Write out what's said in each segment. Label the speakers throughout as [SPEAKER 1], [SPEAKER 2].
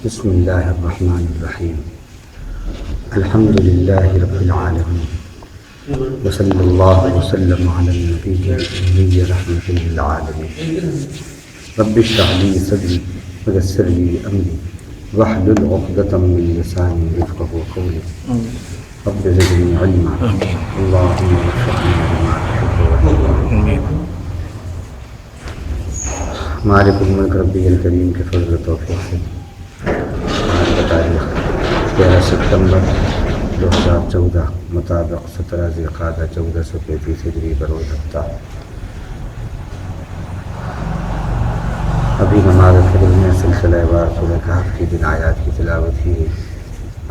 [SPEAKER 1] بسم اللہ الرحمن الرحیم الحمد للہ رب العالمین وصلی اللہ وسلم علی النبی الأمی رحمۃ للعالمین رب اشرح لی صدری ویسر لی امری واحلل عقدۃ من لسانی یفقہوا قولی رب زدنی علما اللہم وفقنا لما تحب وترضى مالک الملک ربی الکریم کے فضل و توفیق سے تاریخ 13 ستمبر 2014 مطابق 17 ذوالقعدہ 1435 ہجری بروز ہفتہ۔ ابھی نماز فجر میں سلسلہ وار سورہ کہف کی جن آیات کی تلاوت کی۔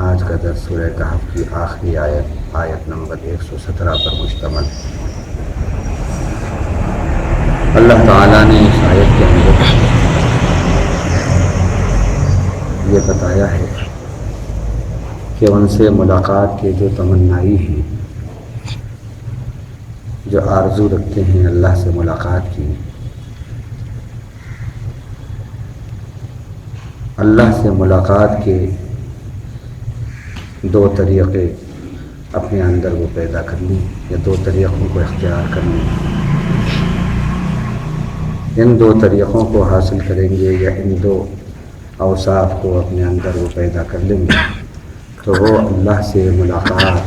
[SPEAKER 1] آج کا درس سورہ کہف کی آخری آیت نمبر 117 پر مشتمل۔ اللہ تعالیٰ نے اس آیت کے اندر یہ بتایا ہے کہ ان سے ملاقات کے جو تمنائی ہیں، جو آرزو رکھتے ہیں اللہ سے ملاقات کی، اللہ سے ملاقات کے دو طریقے اپنے اندر وہ پیدا کر لیں یا دو طریقوں کو اختیار کر لیں۔ ان دو طریقوں کو حاصل کریں گے یا ان دو اوصاف کو اپنے اندر وہ پیدا کر لیں گے تو وہ اللہ سے ملاقات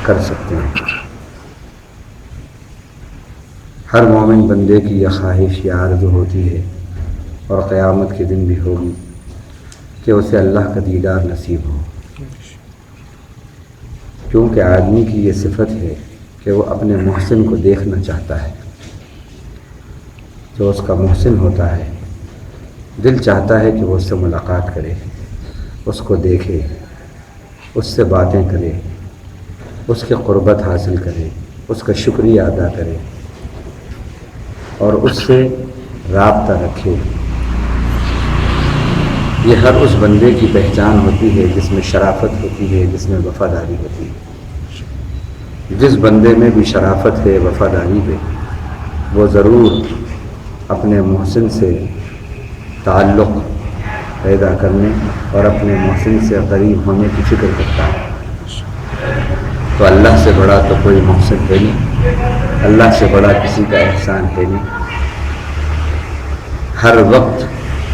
[SPEAKER 1] کر سکتے ہیں۔ ہر مومن بندے کی یہ خواہش یا آرزو ہوتی ہے اور قیامت کے دن بھی ہوگی کہ اسے اللہ کا دیدار نصیب ہو، کیونکہ آدمی کی یہ صفت ہے کہ وہ اپنے محسن کو دیکھنا چاہتا ہے۔ جو اس کا محسن ہوتا ہے دل چاہتا ہے کہ وہ اس سے ملاقات کرے، اس کو دیکھے، اس سے باتیں کرے، اس کے قربت حاصل کرے، اس کا شکریہ ادا کرے اور اس سے رابطہ رکھے۔ یہ ہر اس بندے کی پہچان ہوتی ہے جس میں شرافت ہوتی ہے، جس میں وفاداری ہوتی ہے۔ جس بندے میں بھی شرافت ہے، وفاداری ہے، وہ ضرور اپنے محسن سے تعلق پیدا کرنے اور اپنے محسن سے قریب ہونے کی فکر کرتا ہے۔ تو اللہ سے بڑا تو کوئی محسن ہے نہیں، اللہ سے بڑا کسی کا احسان ہے نہیں۔ ہر وقت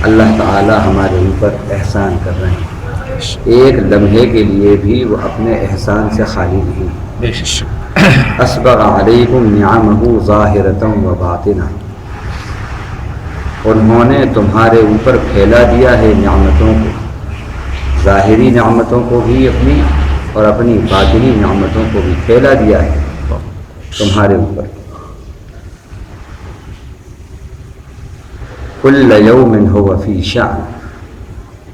[SPEAKER 1] اللہ تعالی ہمارے اوپر احسان کر رہے ہیں، ایک لمحے کے لیے بھی وہ اپنے احسان سے خالی نہیں۔ اسبغ علیکم نعمہ ظاہرۃ و باطنہ، انہوں نے تمہارے اوپر پھیلا دیا ہے نعمتوں کو، ظاہری نعمتوں کو بھی اپنی اور اپنی باطنی نعمتوں کو بھی پھیلا دیا ہے تمہارے اوپر۔ کل یوم هو فی شأن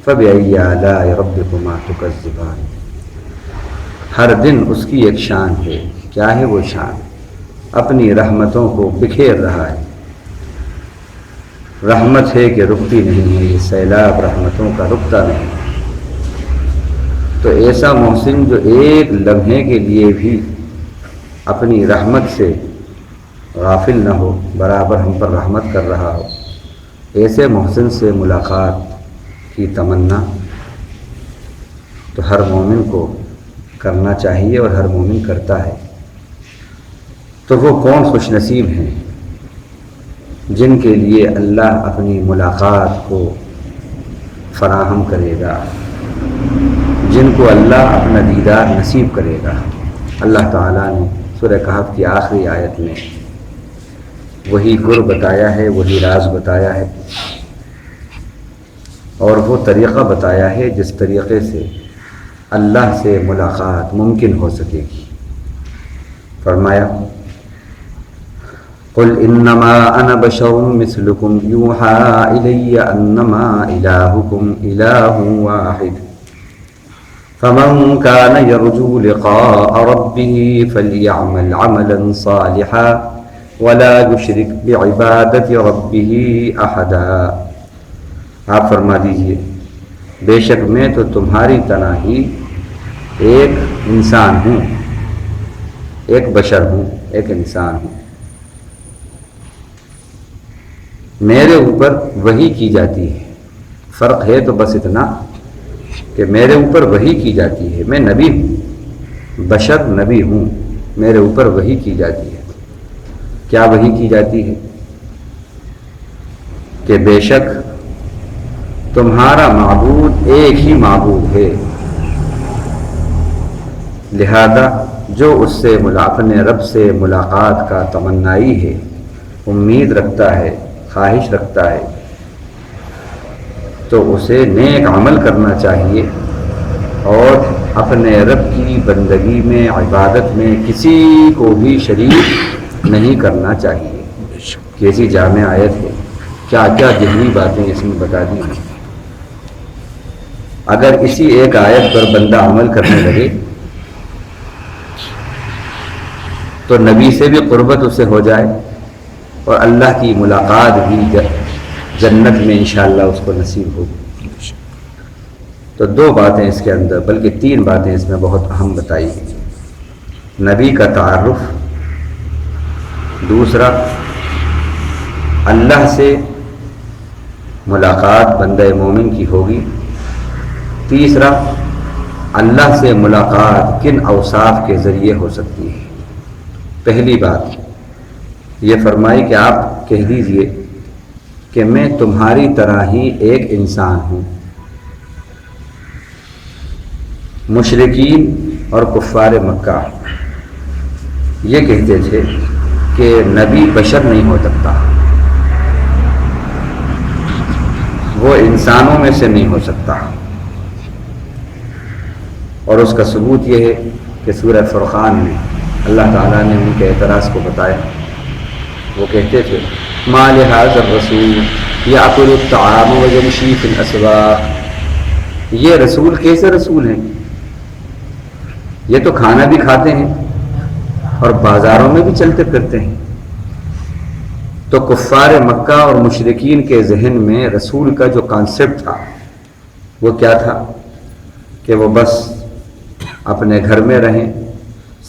[SPEAKER 1] فبأی آلاء ربکما تکذبان، ہر دن اس کی ایک شان ہے۔ کیا ہے وہ شان؟ اپنی رحمتوں کو بکھیر رہا ہے۔ رحمت ہے کہ رکتی نہیں ہے، یہ سیلاب رحمتوں کا رکتا نہیں۔ تو ایسا محسن جو ایک لمحے کے لیے بھی اپنی رحمت سے غافل نہ ہو، برابر ہم پر رحمت کر رہا ہو، ایسے محسن سے ملاقات کی تمنا تو ہر مومن کو کرنا چاہیے اور ہر مومن کرتا ہے۔ تو وہ کون خوش نصیب ہیں جن کے لیے اللہ اپنی ملاقات کو فراہم کرے گا، جن کو اللہ اپنا دیدار نصیب کرے گا۔ اللہ تعالیٰ نے سورہ کہف کی آخری آیت میں وہی گر بتایا ہے، وہی راز بتایا ہے اور وہ طریقہ بتایا ہے جس طریقے سے اللہ سے ملاقات ممکن ہو سکے گی۔ فرمایا قل انما انا بشر مثلكم يوحى الي انما الهكم اله واحد فمن كان يرجو لقاء ربه فليعمل عملا صالحا ولا يشرك بعبادة ربه احدا۔ آپ فرما دیجئے بے شک میں تو تمہاری طرح ہی ایک انسان ہوں، ایک بشر ہوں، ایک انسان ہوں۔ میرے اوپر وحی کی جاتی ہے، فرق ہے تو بس اتنا کہ میرے اوپر وحی کی جاتی ہے، میں نبی ہوں، بشر نبی ہوں، میرے اوپر وحی کی جاتی ہے۔ کیا وحی کی جاتی ہے؟ کہ بے شک تمہارا معبود ایک ہی معبود ہے، لہذا جو اس سے اپنے رب سے ملاقات کا تمنائی ہے، امید رکھتا ہے، خواہش رکھتا ہے، تو اسے نیک عمل کرنا چاہیے اور اپنے رب کی بندگی میں، عبادت میں کسی کو بھی شریک نہیں کرنا چاہیے۔ کیسی جامع آیت ہے، کیا کیا ذہنی باتیں اس میں بتا دی ہیں۔ اگر اسی ایک آیت پر بندہ عمل کرنے لگے تو نبی سے بھی قربت اسے ہو جائے اور اللہ کی ملاقات بھی جنت میں انشاءاللہ اس کو نصیب ہوگی۔ تو دو باتیں اس کے اندر، بلکہ تین باتیں اس میں بہت اہم بتائی گئی۔ نبی کا تعارف، دوسرا اللہ سے ملاقات بندہ مومن کی ہوگی، تیسرا اللہ سے ملاقات کن اوصاف کے ذریعے ہو سکتی ہے۔ پہلی بات یہ فرمائی کہ آپ کہہ دیجئے کہ میں تمہاری طرح ہی ایک انسان ہوں۔ مشرکین اور کفار مکہ یہ کہتے تھے کہ نبی بشر نہیں ہو سکتا، وہ انسانوں میں سے نہیں ہو سکتا، اور اس کا ثبوت یہ ہے کہ سورہ فرقان میں اللہ تعالیٰ نے ان کے اعتراض کو بتایا۔ وہ کہتے تھے ما لهذا الرسول یأکل الطعام ویمشی فی الاسواق، یہ رسول کیسے رسول ہیں؟ یہ تو کھانا بھی کھاتے ہیں اور بازاروں میں بھی چلتے پھرتے ہیں۔ تو کفار مکہ اور مشرکین کے ذہن میں رسول کا جو کانسیپٹ تھا وہ کیا تھا کہ وہ بس اپنے گھر میں رہیں،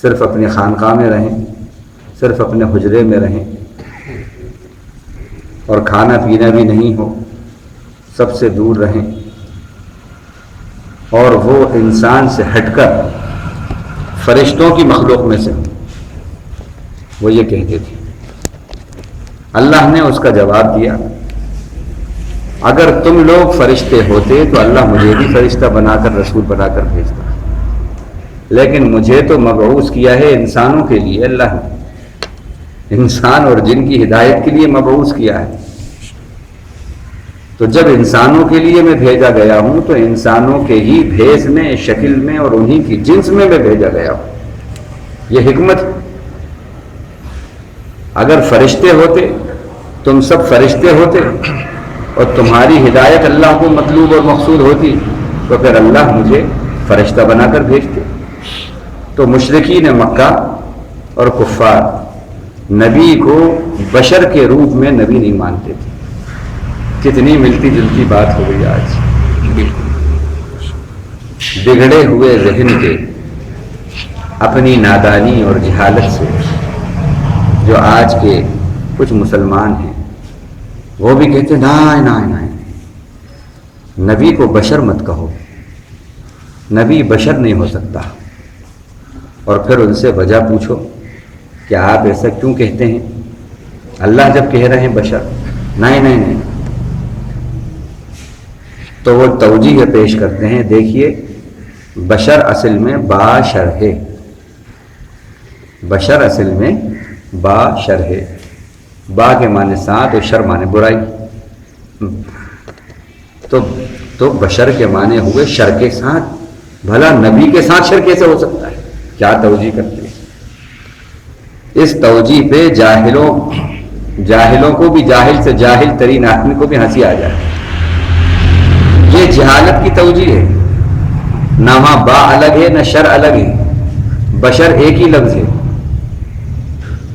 [SPEAKER 1] صرف اپنی خانقاہ میں رہیں، صرف اپنے حجرے میں رہیں، اور کھانا پینا بھی نہیں ہو، سب سے دور رہیں، اور وہ انسان سے ہٹ کر فرشتوں کی مخلوق میں سے وہ یہ کہتے تھے۔ اللہ نے اس کا جواب دیا اگر تم لوگ فرشتے ہوتے تو اللہ مجھے بھی فرشتہ بنا کر رسول بنا کر بھیجتا، لیکن مجھے تو مبعوث کیا ہے انسانوں کے لیے، اللہ نے انسان اور جن کی ہدایت کے لیے مبعوث کیا ہے۔ تو جب انسانوں کے لیے میں بھیجا گیا ہوں تو انسانوں کے ہی بھیس میں، شکل میں اور انہی کی جنس میں بھیجا گیا ہوں، یہ حکمت ہے۔ اگر فرشتے ہوتے، تم سب فرشتے ہوتے اور تمہاری ہدایت اللہ کو مطلوب اور مقصود ہوتی تو پھر اللہ مجھے فرشتہ بنا کر بھیجتے۔ تو مشرکین مکہ اور کفار نبی کو بشر کے روپ میں نبی نہیں مانتے تھے۔ کتنی ملتی جلتی بات ہو گئی آج، بگڑے ہوئے ذہن کے، اپنی نادانی اور جہالت سے جو آج کے کچھ مسلمان ہیں وہ بھی کہتے ہیں نہ نبی کو بشر مت کہو، نبی بشر نہیں ہو سکتا، اور پھر ان سے وجہ پوچھو کہ آپ ایسا کیوں کہتے ہیں؟ اللہ جب کہہ رہے ہیں بشر، نہیں تو وہ توجیہ پیش کرتے ہیں، دیکھیے بشر اصل میں باشر ہے، بشر اصل میں باشر ہے، با کے معنی ساتھ اور شر معنی برائی، تو بشر کے معنی ہوئے شر کے ساتھ، بھلا نبی کے ساتھ شر کیسے ہو سکتا ہے؟ کیا توجیہ کرتے ہیں؟ اس توجیہ پہ جاہلوں کو بھی، جاہل سے جاہل ترین آدمی کو بھی ہنسی آ جائے۔ یہ جہالت کی توجیہ ہے، نہ وہاں با الگ ہے نہ شر الگ ہے، بشر ایک ہی لفظ ہے،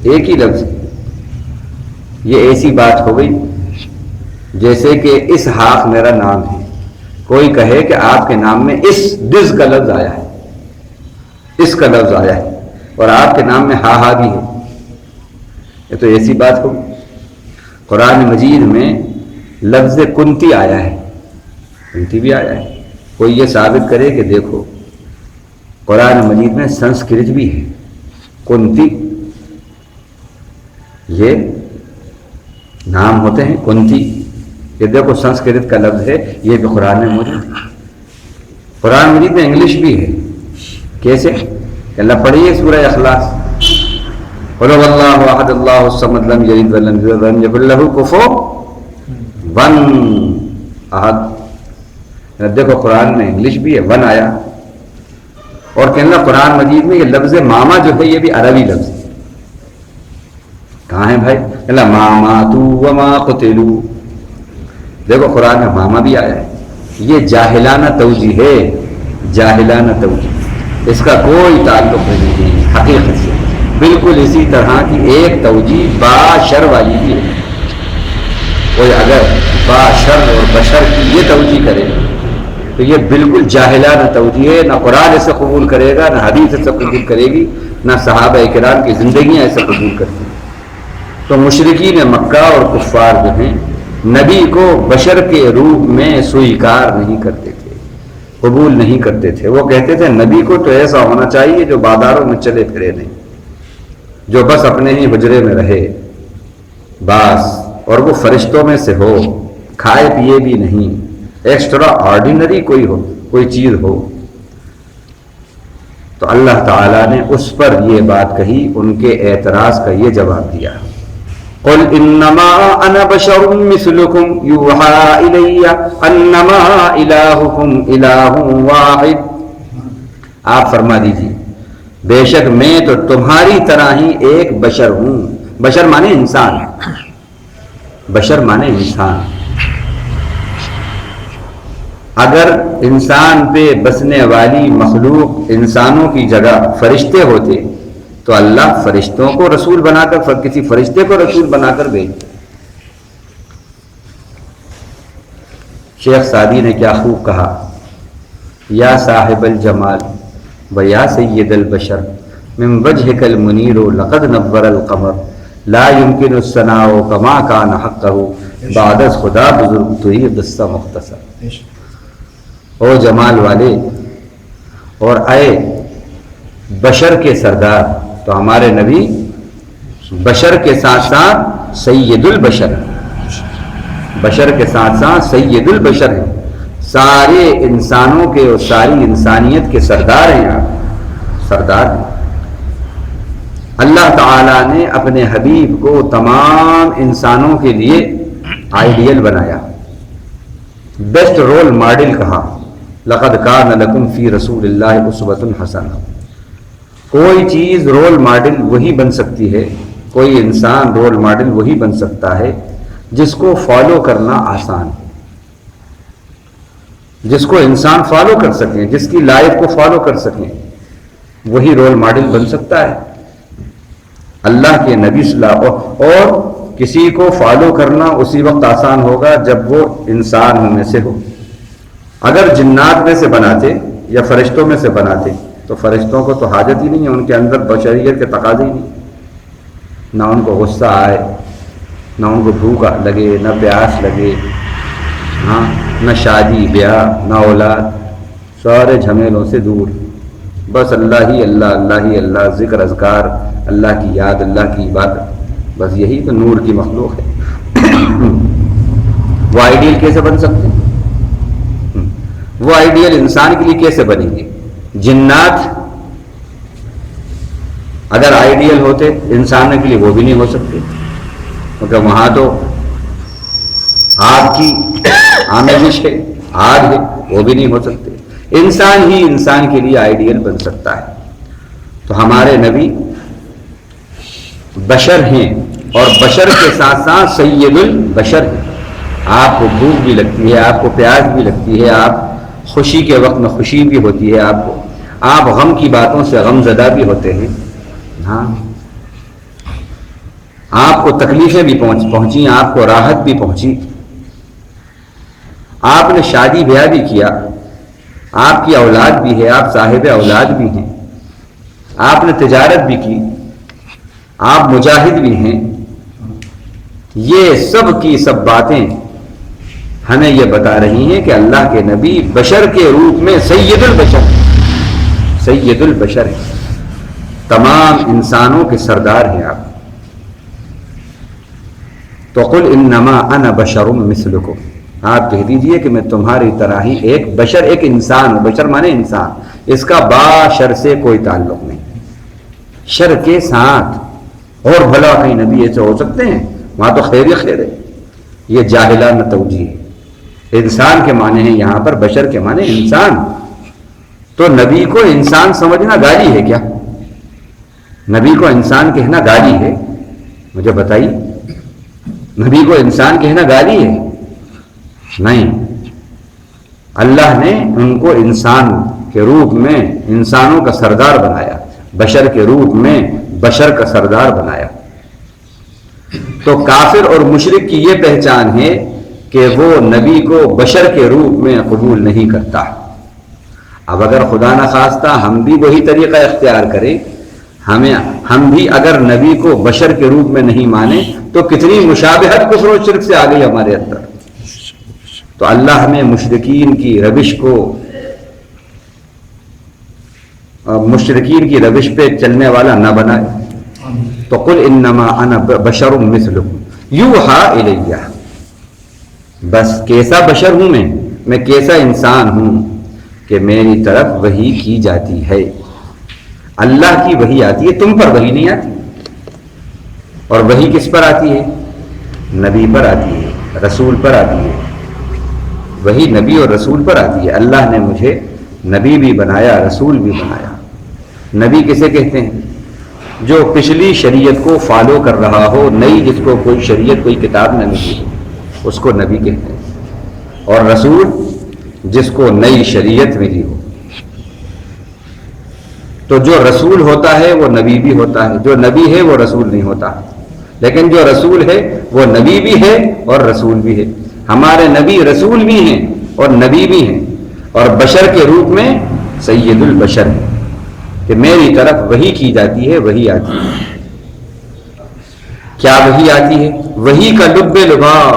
[SPEAKER 1] ایک ہی لفظ ہے۔ یہ ایسی بات ہو گئی جیسے کہ اسحاق میرا نام ہے، کوئی کہے کہ آپ کے نام میں دس کا لفظ آیا ہے، اس کا لفظ آیا ہے، اور آپ کے نام میں ہا بھی ہے، یہ تو ایسی بات ہو۔ قرآن مجید میں لفظ کنتی آیا ہے، کنتی بھی آیا ہے. کوئی یہ ثابت کرے کہ دیکھو قرآن مجید میں سنسکرت بھی ہے، کنتی، یہ نام ہوتے ہیں کنتی، یہ دیکھو سنسکرت کا لفظ ہے، یہ بھی قرآن میں موجود ہے. قرآن مجید میں انگلش بھی ہے. کیسے؟ اللہ پڑھیے سورہ اخلاص، قل هو اللہ احد اللہ الصمد لم یلد ولم یولد ولم یکن لہ کفوا احد. دیکھو قرآن میں انگلش بھی ہے، ون آیا. اور کہنا قرآن مجید میں یہ لفظ ماما جو ہے یہ بھی عربی لفظ ہے. کہاں ہے بھائی؟ کہنا ماما تو وما قتلوا. دیکھو قرآن میں ماما بھی آیا ہے. یہ جاہلانہ توجیہ ہے، جاہلانہ توجیہ، اس کا کوئی تعلق نہیں ہے حقیقت سے. بالکل اسی طرح کی ایک توجیہ باشر والی بھی ہے. کوئی اگر باشر اور بشر کی یہ توجیہ کرے تو یہ بالکل جاہلانہ توجیہ ہے. نہ قرآن اسے قبول کرے گا، نہ حدیث اسے قبول کرے گی، نہ صحابہ کرام کی زندگیاں اسے قبول کرتی ہیں. تو مشرکین مکہ اور کفار جو ہیں نبی کو بشر کے روح میں سویکار نہیں کرتے تھے، قبول نہیں کرتے تھے. وہ کہتے تھے نبی کو تو ایسا ہونا چاہیے جو بازاروں میں چلے پھرے نہیں، جو بس اپنے ہی حجرے میں رہے بس، اور وہ فرشتوں میں سے ہو، کھائے پیے بھی نہیں، ایکسٹرا آرڈینری کوئی ہو، کوئی چیز ہو. تو اللہ تعالیٰ نے اس پر یہ بات کہی، ان کے اعتراض کا یہ جواب دیا. قل انما انا بشر مثلكم يوحى الي انما الهكم اله واحد. آپ فرما دیجیے بے شک میں تو تمہاری طرح ہی ایک بشر ہوں. بشر مانے انسان، بشر مانے انسان. اگر انسان پہ بسنے والی مخلوق انسانوں کی جگہ فرشتے ہوتے تو اللہ فرشتوں کو رسول بنا کر، کسی فرشتے کو رسول بنا کر بھیج. شیخ سعدی نے کیا خوب کہا، یا صاحب الجمال و یا سید البشر من وجهك المنیر لقد نور القمر لا يمكن الثناء كما كان حقه بعد از خدا بزرگ تو ہی قصہ مختصر. او جمال والے اور اے بشر کے سردار، تو ہمارے نبی بشر کے ساتھ ساتھ سید البشر ہیں، بشر کے ساتھ ساتھ سید البشر ہیں، سارے انسانوں کے اور ساری انسانیت کے سردار ہیں. آپ سردار ہیں. اللہ تعالیٰ نے اپنے حبیب کو تمام انسانوں کے لیے آئیڈیل بنایا، بیسٹ رول ماڈل کہا. لقد کان لکم فی رسول اللہ اسوۃ حسنہ. کوئی چیز رول ماڈل وہی بن سکتی ہے، کوئی انسان رول ماڈل وہی بن سکتا ہے جس کو فالو کرنا آسان ہے، جس کو انسان فالو کر سکیں، جس کی لائف کو فالو کر سکیں، وہی رول ماڈل بن سکتا ہے. اللہ کے نبی صلی اللہ علیہ وسلم. اور کسی کو فالو کرنا اسی وقت آسان ہوگا جب وہ انسان میں سے ہو. اگر جنات میں سے بناتے یا فرشتوں میں سے بناتے تو فرشتوں کو تو حاجت ہی نہیں ہے، ان کے اندر بشریت کے تقاضے ہی نہیں. نہ ان کو غصہ آئے، نہ ان کو بھوک لگے، نہ پیاس لگے، ہاں، نہ شادی بیاہ، نہ اولاد، سارے جھمیلوں سے دور. بس اللہ ہی اللہ، اللہ ہی اللہ، ذکر اذکار، اللہ کی یاد، اللہ کی عبادت. بس یہی تو نور کی مخلوق ہے. وہ آئیڈیل کیسے بن سکتے ہیں؟ وہ آئیڈیل انسان کے لیے کیسے بنیں گے؟ جنات اگر آئیڈیل ہوتے انسانوں کے لیے وہ بھی نہیں ہو سکتے، کیونکہ وہاں تو آگ کی آمیزش ہے، آگ ہے، وہ بھی نہیں ہو سکتے. انسان ہی انسان کے لیے آئیڈیل بن سکتا ہے. تو ہمارے نبی بشر ہیں اور بشر کے ساتھ ساتھ سید البشر ہیں. آپ کو بھوک بھی لگتی ہے، آپ کو پیاس بھی لگتی ہے، آپ خوشی کے وقت میں خوشی بھی ہوتی ہے آپ کو، آپ غم کی باتوں سے غم زدہ بھی ہوتے ہیں. ہاں، آپ کو تکلیفیں بھی پہنچی، آپ کو راحت بھی پہنچی، آپ نے شادی بیاہ بھی کیا، آپ کی اولاد بھی ہے، آپ صاحب اولاد بھی ہیں، آپ نے تجارت بھی کی، آپ مجاہد بھی ہیں. یہ سب کی سب باتیں ہمیں یہ بتا رہی ہیں کہ اللہ کے نبی بشر کے روپ میں سید البشر ہیں، تمام انسانوں کے سردار ہیں آپ. تو قل انما انا بشر مثلکم، آپ کہہ دیجئے کہ میں تمہاری طرح ہی ایک بشر، ایک انسان ہوں. بشر مانے انسان، اس کا باشر سے کوئی تعلق نہیں، شر کے ساتھ. اور بھلا کہیں نبی ایسے ہو سکتے ہیں؟ وہاں تو خیر ہی خیر ہے. یہ جاہلانہ توجیہ ہے. انسان کے معنی ہیں یہاں پر، بشر کے معنی انسان. تو نبی کو انسان سمجھنا گالی ہے کیا؟ نبی کو انسان کہنا گالی ہے؟ مجھے بتائیے، نبی کو انسان کہنا گالی ہے؟ نہیں. اللہ نے ان کو انسان کے روپ میں انسانوں کا سردار بنایا، بشر کے روپ میں بشر کا سردار بنایا. تو کافر اور مشرک کی یہ پہچان ہے کہ وہ نبی کو بشر کے روپ میں قبول نہیں کرتا. اب اگر خدا نخواستہ ہم بھی وہی طریقہ اختیار کریں، ہم بھی اگر نبی کو بشر کے روپ میں نہیں مانے تو کتنی مشابہت کفر و شرک سے آ گئی ہمارے اندر. تو اللہ ہمیں مشرکین کی روش پہ چلنے والا نہ بنائے. تو قل انما انا بشر مثلکم یوحا الیہ، بس کیسا بشر ہوں میں کیسا انسان ہوں کہ میری طرف وحی کی جاتی ہے. اللہ کی وحی آتی ہے، تم پر وحی نہیں آتی. اور وحی کس پر آتی ہے؟ نبی پر آتی ہے، رسول پر آتی ہے. وحی نبی اور رسول پر آتی ہے. اللہ نے مجھے نبی بھی بنایا، رسول بھی بنایا. نبی کسے کہتے ہیں؟ جو پچھلی شریعت کو فالو کر رہا ہو، نئی جس کو کوئی شریعت کوئی کتاب نہ ملی ہو، اس کو نبی کہتے ہیں. اور رسول جس کو نئی شریعت ملی ہو. تو جو رسول ہوتا ہے وہ نبی بھی ہوتا ہے، جو نبی ہے وہ رسول نہیں ہوتا. لیکن جو رسول ہے وہ نبی بھی ہے اور رسول بھی ہے. ہمارے نبی رسول بھی ہیں اور نبی بھی ہیں، اور بشر کے روپ میں سید البشر ہے کہ میری طرف وحی کی جاتی ہے، وحی آتی ہے. کیا وحی آتی ہے؟ وحی کا لب لباب،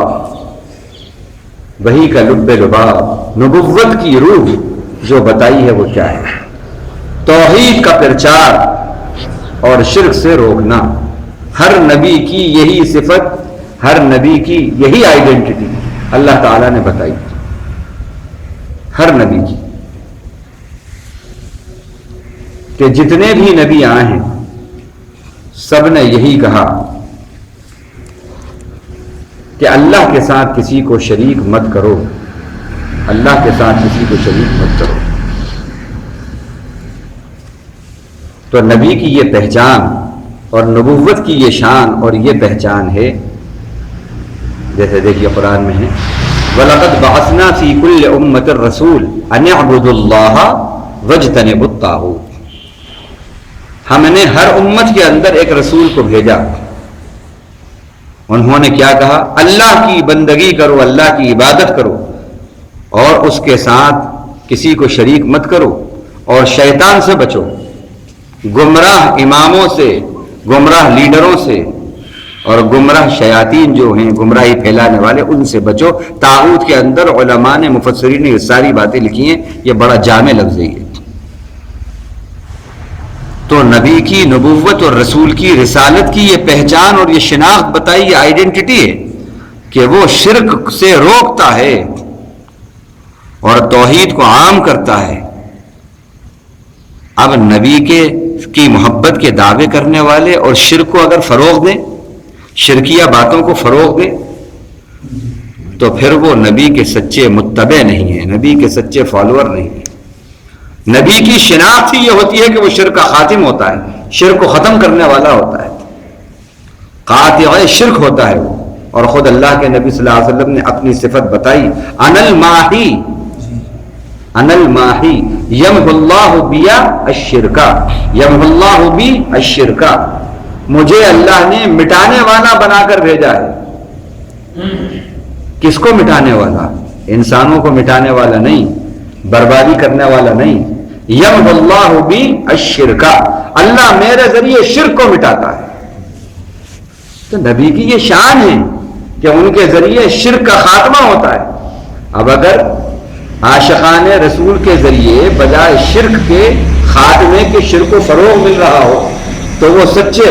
[SPEAKER 1] وحی کا لب لباب نبوت کی روح جو بتائی ہے وہ کیا ہے؟ توحید کا پرچار اور شرک سے روکنا. ہر نبی کی یہی صفت، ہر نبی کی یہی آئیڈینٹی اللہ تعالیٰ نے بتائی. ہر نبی کی، کہ جتنے بھی نبی آئے ہیں سب نے یہی کہا کہ اللہ کے ساتھ کسی کو شریک مت کرو، اللہ کے ساتھ کسی کو شریک مت کرو. تو نبی کی یہ پہچان اور نبوت کی یہ شان اور یہ پہچان ہے. جیسے دیکھیے قرآن میں ہے وَلَقَدْ بَعَثْنَا فِي كُلِّ أُمَّةٍ رَسُولٍ أَنِ اعْبُدُوا اللَّهَ وَاجْتَنِبُوا الطَّاغُوتَ. ہم نے ہر امت کے اندر ایک رسول کو بھیجا. انہوں نے کیا کہا؟ اللہ کی بندگی کرو، اللہ کی عبادت کرو، اور اس کے ساتھ کسی کو شریک مت کرو، اور شیطان سے بچو، گمراہ اماموں سے، گمراہ لیڈروں سے، اور گمراہ شیاطین جو ہیں گمراہی پھیلانے والے، ان سے بچو. طاغوت کے اندر علماء نے، مفسرین نے یہ ساری باتیں لکھی ہیں. یہ بڑا جامع لفظ ہے. تو نبی کی نبوت اور رسول کی رسالت کی یہ پہچان اور یہ شناخت بتائی، یہ آئیڈینٹی ہے کہ وہ شرک سے روکتا ہے اور توحید کو عام کرتا ہے. اب نبی کی محبت کے دعوے کرنے والے اور شرک کو اگر فروغ دیں، شرکیہ باتوں کو فروغ دیں، تو پھر وہ نبی کے سچے متبع نہیں ہیں، نبی کے سچے فالوور نہیں ہیں. نبی کی شناخت ہی یہ ہوتی ہے کہ وہ شرک کا خاتم ہوتا ہے، شرک کو ختم کرنے والا ہوتا ہے، قاطع شرک ہوتا ہے وہ. اور خود اللہ کے نبی صلی اللہ علیہ وسلم نے اپنی صفت بتائی، انا الماحی، انا الماحی یمحو اللہ بیا الشرکا، یمحو اللہ بی الشرکا. مجھے اللہ نے مٹانے والا بنا کر بھیجا ہے. کس کو مٹانے والا؟ انسانوں کو مٹانے والا نہیں، بربادی کرنے والا نہیں. یمحو اللہ بی الشرکا، اللہ میرے ذریعے شرک کو مٹاتا ہے. تو نبی کی یہ شان ہے کہ ان کے ذریعے شرک کا خاتمہ ہوتا ہے. اب اگر عاشقان رسول کے ذریعے بجائے شرک کے خاتمے کے شرک کو فروغ مل رہا ہو تو وہ سچے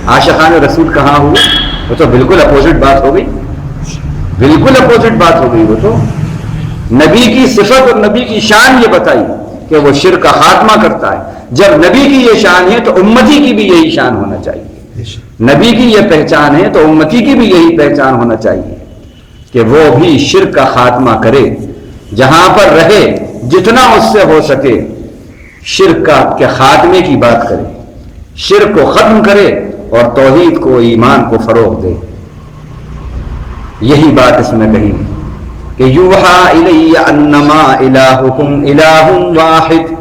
[SPEAKER 1] عاشقان رسول کہاں ہوئے؟ وہ تو بالکل اپوزٹ بات ہو گئی، بالکل اپوزٹ بات ہو گئی۔ وہ تو نبی کی صفت اور نبی کی شان یہ بتائی کہ وہ شرک کا خاتمہ کرتا ہے۔ جب نبی کی یہ شان ہے تو امتی کی بھی یہی شان ہونا چاہیے، نبی کی یہ پہچان ہے تو امتی کی بھی یہی پہچان ہونا چاہیے کہ وہ بھی شرک کا خاتمہ کرے، جہاں پر رہے جتنا اس سے ہو سکے شرک کے خاتمے کی بات کرے، شرک کو ختم کرے اور توحید کو، ایمان کو فروغ دے۔ یہی بات اس میں کہی کہ یوحا الی انما الہکم الہ واحد،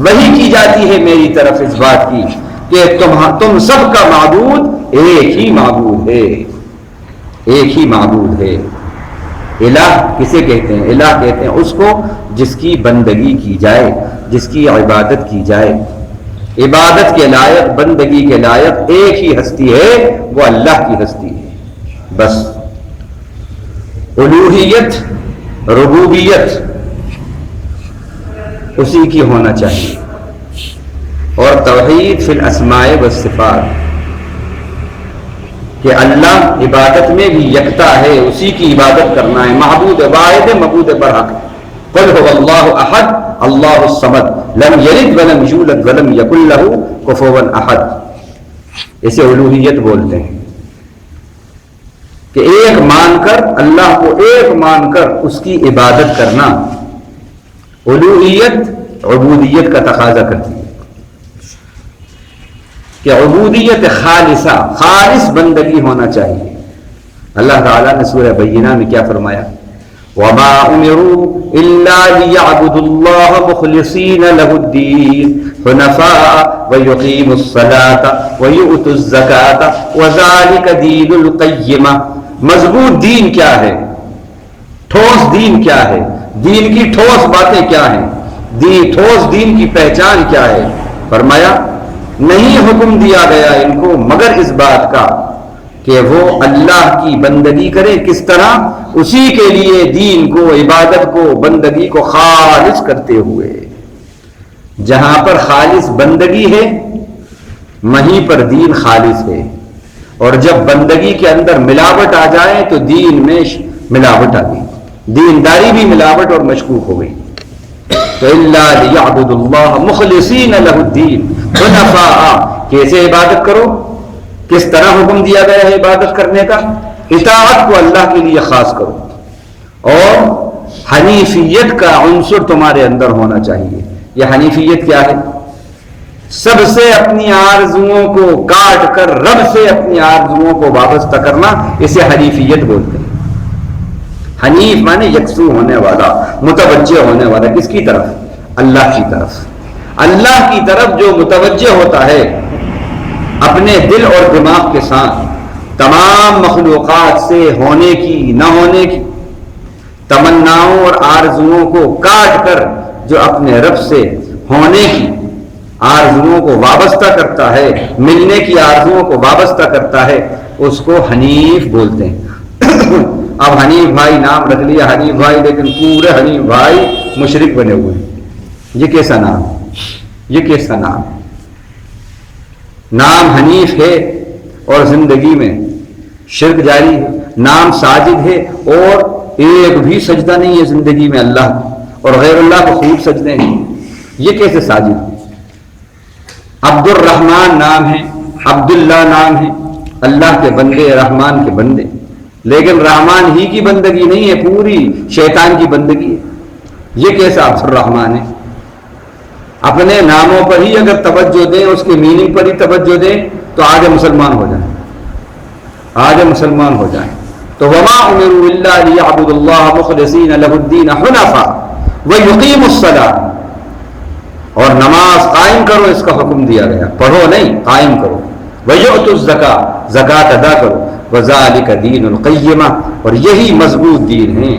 [SPEAKER 1] وہی کی جاتی ہے میری طرف اس بات کی کہ تم سب کا معبود ایک ہی معبود ہے، ایک ہی معبود ہے۔ الہ کسے کہتے ہیں؟ الہ کہتے ہیں اس کو جس کی بندگی کی جائے، جس کی عبادت کی جائے۔ عبادت کے لائق، بندگی کے لائق ایک ہی ہستی ہے، وہ اللہ کی ہستی ہے بس۔ الوہیت، ربوبیت اسی کی ہونا چاہیے، اور توحید فی الاسماء والصفات کہ اللہ عبادت میں بھی یکتا ہے، اسی کی عبادت کرنا ہے، معبود واحد ہے، معبود برحق۔ قل هو اللہ احد اللہ الصمد لم یلد ولم یولد ولم یکن لہ کفوا احد، اسے الوہیت بولتے ہیں کہ ایک مان کر، اللہ کو ایک مان کر اس کی عبادت کرنا۔ الوہیت عبودیت کا تقاضا کرتی ہے کہ عبودیت خالصہ، خالص بندگی ہونا چاہیے۔ اللہ تعالیٰ نے سورہ بینہ میں کیا فرمایا؟ وَمَا أُمِرُوا إِلَّا لِيَعْبُدُوا اللَّهَ مُخْلِصِينَ لَهُ الدِّينَ حُنَفَاءَ وَيُقِيمُوا الصَّلَاةَ وَيُؤْتُوا الزَّكَاةَ وَذَلِكَ دِينُ الْقَيِّمَةِ۔ مضبوط دین کیا ہے؟ ٹھوس دین کیا ہے؟ دین کی ٹھوس باتیں کیا ہیں؟ ٹھوس دین کی پہچان کیا ہے؟ فرمایا نہیں حکم دیا گیا ان کو مگر اس بات کا کہ وہ اللہ کی بندگی کرے، کس طرح؟ اسی کے لیے دین کو، عبادت کو، بندگی کو خالص کرتے ہوئے۔ جہاں پر خالص بندگی ہے وہیں پر دین خالص ہے، اور جب بندگی کے اندر ملاوٹ آ جائے تو دین میں ملاوٹ آ گئی، دینداری بھی ملاوٹ اور مشکوک ہو گئی۔ تو الا لیعبدوا اللہ مخلصین لہ الدین حنفاء، کیسے عبادت کرو؟ کس طرح حکم دیا گیا ہے عبادت کرنے کا؟ اطاعت کو اللہ کے لیے خاص کرو، اور حنیفیت کا عنصر تمہارے اندر ہونا چاہیے۔ یہ حنیفیت کیا ہے؟ سب سے اپنی آرزوؤں کو کاٹ کر رب سے اپنی آرزوؤں کو وابستہ کرنا، اسے حنیفیت بولتے ہیں۔ حنیف مانے یکسو ہونے والا، متوجہ ہونے والا، کس کی طرف؟ اللہ کی طرف۔ اللہ کی طرف جو متوجہ ہوتا ہے اپنے دل اور دماغ کے ساتھ، تمام مخلوقات سے ہونے کی، نہ ہونے کی تمناؤں اور آرزوؤں کو کاٹ کر جو اپنے رب سے ہونے کی آرزوؤں کو وابستہ کرتا ہے، ملنے کی آرزوؤں کو وابستہ کرتا ہے، اس کو حنیف بولتے ہیں۔ اب حنیف بھائی نام رکھ لیا حنیف بھائی، لیکن پورے حنیف بھائی مشرک بنے ہوئے ہیں۔ یہ کیسا نام؟ یہ کیسا نام؟ نام حنیف ہے اور زندگی میں شرک جاری ہے، نام ساجد ہے اور ایک بھی سجدہ نہیں ہے زندگی میں اللہ اور غیر اللہ کو خوب سجدے ہیں۔ یہ کیسے ساجد؟ عبد الرحمن نام ہے، عبداللہ نام ہے، اللہ کے بندے، رحمان کے بندے، لیکن رحمان ہی کی بندگی نہیں ہے، پوری شیطان کی بندگی ہے۔ یہ کیسا عبد الرحمن ہے؟ اپنے ناموں پر ہی اگر توجہ دیں، اس کے میننگ پر ہی توجہ دیں تو آگے مسلمان ہو جائیں، آگے مسلمان ہو جائیں۔ تو وما امروا الا ليعبدوا الله مخلصين له الدين حنفاء ويقيموا الصلاة، اور نماز قائم کرو، اس کا حکم دیا گیا، پڑھو نہیں، قائم کرو۔ ويؤتوا الزکاة، زکات ادا کرو۔ وذلك دین القیمہ، اور یہی مضبوط دین ہے۔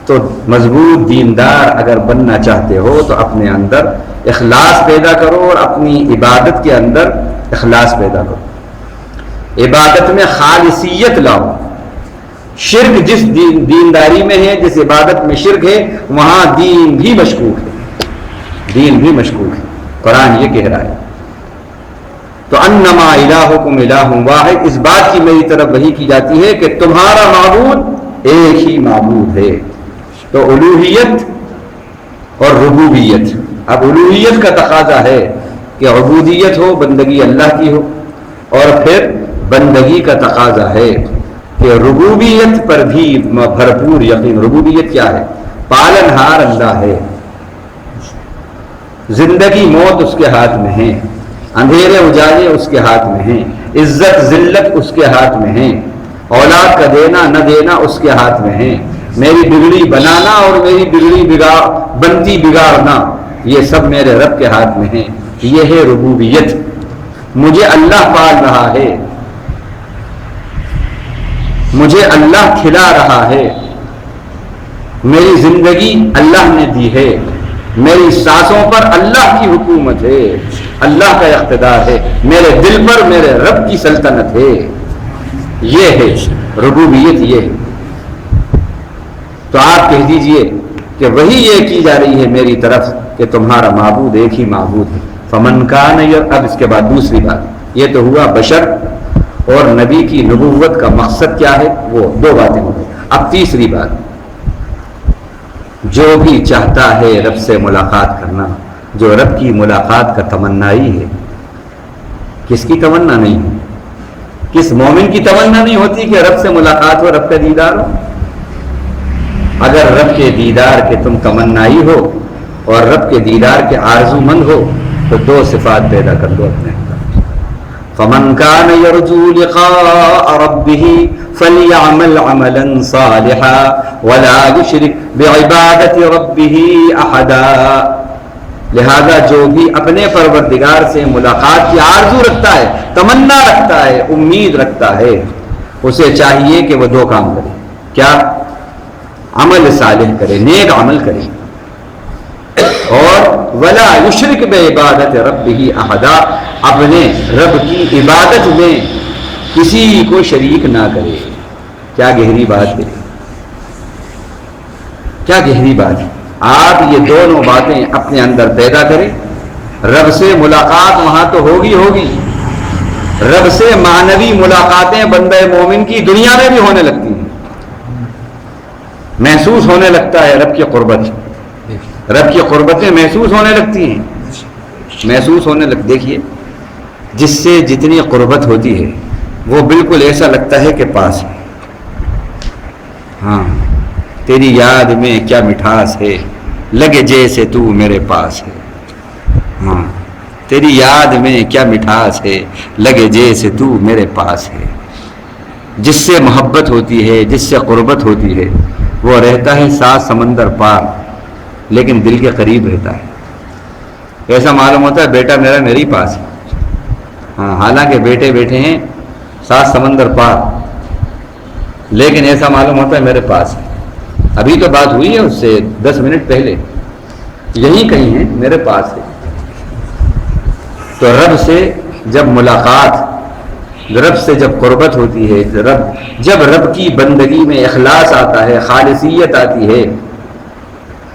[SPEAKER 1] تو مضبوط دیندار اگر بننا چاہتے ہو تو اپنے اندر اخلاص پیدا کرو، اور اپنی عبادت کے اندر اخلاص پیدا کرو، عبادت میں خالصیت لاؤ، شرک جس دینداری میں ہے، جس عبادت میں شرک ہے، وہاں دین بھی مشکوک ہے، دین بھی مشکوک ہے۔ قرآن یہ کہہ رہا ہے۔ تو انما الہکم الہ واحد، اس بات کی میری طرف وحی کی جاتی ہے کہ تمہارا معبود ایک ہی معبود ہے۔ تو الوہیت اور ربوبیت، اب الوہیت کا تقاضا ہے کہ عبودیت ہو، بندگی اللہ کی ہو، اور پھر بندگی کا تقاضا ہے کہ ربوبیت پر بھی بھرپور یقین۔ ربوبیت کیا ہے؟ پالن ہار اللہ ہے، زندگی موت اس کے ہاتھ میں ہے، اندھیرے اجالے اس کے ہاتھ میں ہیں، عزت ذلت اس کے ہاتھ میں ہے، اولاد کا دینا نہ دینا اس کے ہاتھ میں ہے، میری بگڑی بنانا اور میری بگڑی بنتی بگاڑنا یہ سب میرے رب کے ہاتھ میں ہے۔ یہ ہے ربوبیت۔ مجھے اللہ پال رہا ہے، مجھے اللہ کھلا رہا ہے، میری زندگی اللہ نے دی ہے، میری سانسوں پر اللہ کی حکومت ہے، اللہ کا اقتدار ہے، میرے دل پر میرے رب کی سلطنت ہے۔ یہ ہے ربوبیت، یہ ہے۔ تو آپ کہہ دیجئے کہ وہی یہ کی جا رہی ہے میری طرف کہ تمہارا معبود ایک ہی معبود ہے۔ فمن کان، اب اس کے بعد دوسری بات، یہ تو ہوا بشر اور نبی کی نبوت کا مقصد کیا ہے، وہ دو باتیں ہو گئی۔ اب تیسری بات، جو بھی چاہتا ہے رب سے ملاقات کرنا، جو رب کی ملاقات کا تمنائی ہے، کس کی تمنا نہیں ہے؟ کس مومن کی تمنا نہیں ہوتی کہ رب سے ملاقات ہو، رب کا دیدار ہو؟ اگر رب کے دیدار کے تم تمنائی ہو اور رب کے دیدار کے آرزو مند ہو تو دو صفات پیدا کر دو اپنے اندر۔ فمن كان يرجو لقاء ربه فليعمل عملا صالحا ولا يشرك بعبادة ربه احدا۔ لہذا جو بھی اپنے پروردگار سے ملاقات کی آرزو رکھتا ہے، تمنا رکھتا ہے، امید رکھتا ہے، اسے چاہیے کہ وہ دو کام کرے۔ کیا؟ عمل صالح کرے، نیک عمل کرے، اور ولا یشرک بعبادت ربہ احدا، اپنے رب کی عبادت میں کسی کو شریک نہ کرے۔ کیا گہری بات ہے، کیا گہری بات ہے۔ آپ یہ دونوں باتیں اپنے اندر پیدا کریں۔ رب سے ملاقات وہاں تو ہوگی ہوگی، رب سے معنوی ملاقاتیں بندہ مومن کی دنیا میں بھی ہونے لگتی ہیں، محسوس ہونے لگتا ہے رب کی قربت، رب کی قربتیں محسوس ہونے لگتی ہیں، محسوس ہونے لگ۔ دیکھیے جس سے جتنی قربت ہوتی ہے وہ بالکل ایسا لگتا ہے کہ پاس ہے۔ ہاں، تیری یاد میں کیا مٹھاس ہے، لگے جیسے تو میرے پاس ہے۔ ہاں، تیری یاد میں کیا مٹھاس ہے، لگے جیسے تو میرے پاس ہے۔ جس سے محبت ہوتی ہے، جس سے قربت ہوتی ہے، وہ رہتا ہے 7 سمندر پار لیکن دل کے قریب رہتا ہے۔ ایسا معلوم ہوتا ہے بیٹا میرا میرے پاس ہے، ہاں، حالانکہ بیٹے بیٹھے ہیں 7 سمندر پار، لیکن ایسا معلوم ہوتا ہے میرے پاس ہے۔ ابھی تو بات ہوئی ہے اس سے 10 منٹ پہلے، یہی کہیں ہے، میرے پاس ہے۔ تو رب سے جب ملاقات، رب سے جب قربت ہوتی ہے، جب رب کی بندگی میں اخلاص آتا ہے، خالصیت آتی ہے،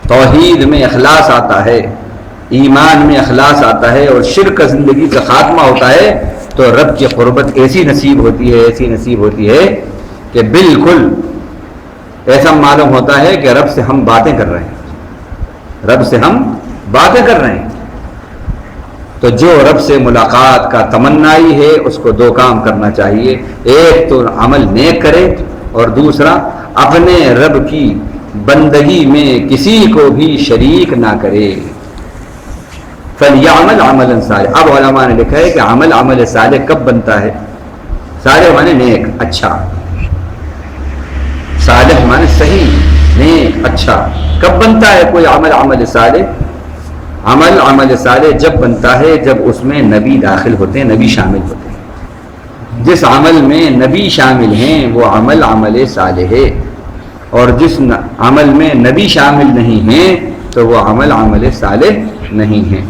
[SPEAKER 1] توحید میں اخلاص آتا ہے، ایمان میں اخلاص آتا ہے، اور شرک کا زندگی کا خاتمہ ہوتا ہے، تو رب کی قربت ایسی نصیب ہوتی ہے، ایسی نصیب ہوتی ہے کہ بالکل ایسا معلوم ہوتا ہے کہ رب سے ہم باتیں کر رہے ہیں، رب سے ہم باتیں کر رہے ہیں۔ تو جو رب سے ملاقات کا تمنائی ہے اس کو دو کام کرنا چاہیے، ایک تو عمل نیک کرے، اور دوسرا اپنے رب کی بندگی میں کسی کو بھی شریک نہ کرے۔ فَلْيَعْمَلْ عَمَلًا صالحًا۔ اب علماء نے لکھا ہے کہ عمل صالح کب بنتا ہے؟ صالح مانے نیک، اچھا، صالح مانے صحیح، نیک، اچھا۔ کب بنتا ہے کوئی عمل صالح؟ عمل صالح جب بنتا ہے جب اس میں نبی داخل ہوتے ہیں، نبی شامل ہوتے ہیں۔ جس عمل میں نبی شامل ہیں وہ عمل صالح ہے، اور جس عمل میں نبی شامل نہیں ہیں تو وہ عمل صالح نہیں ہے۔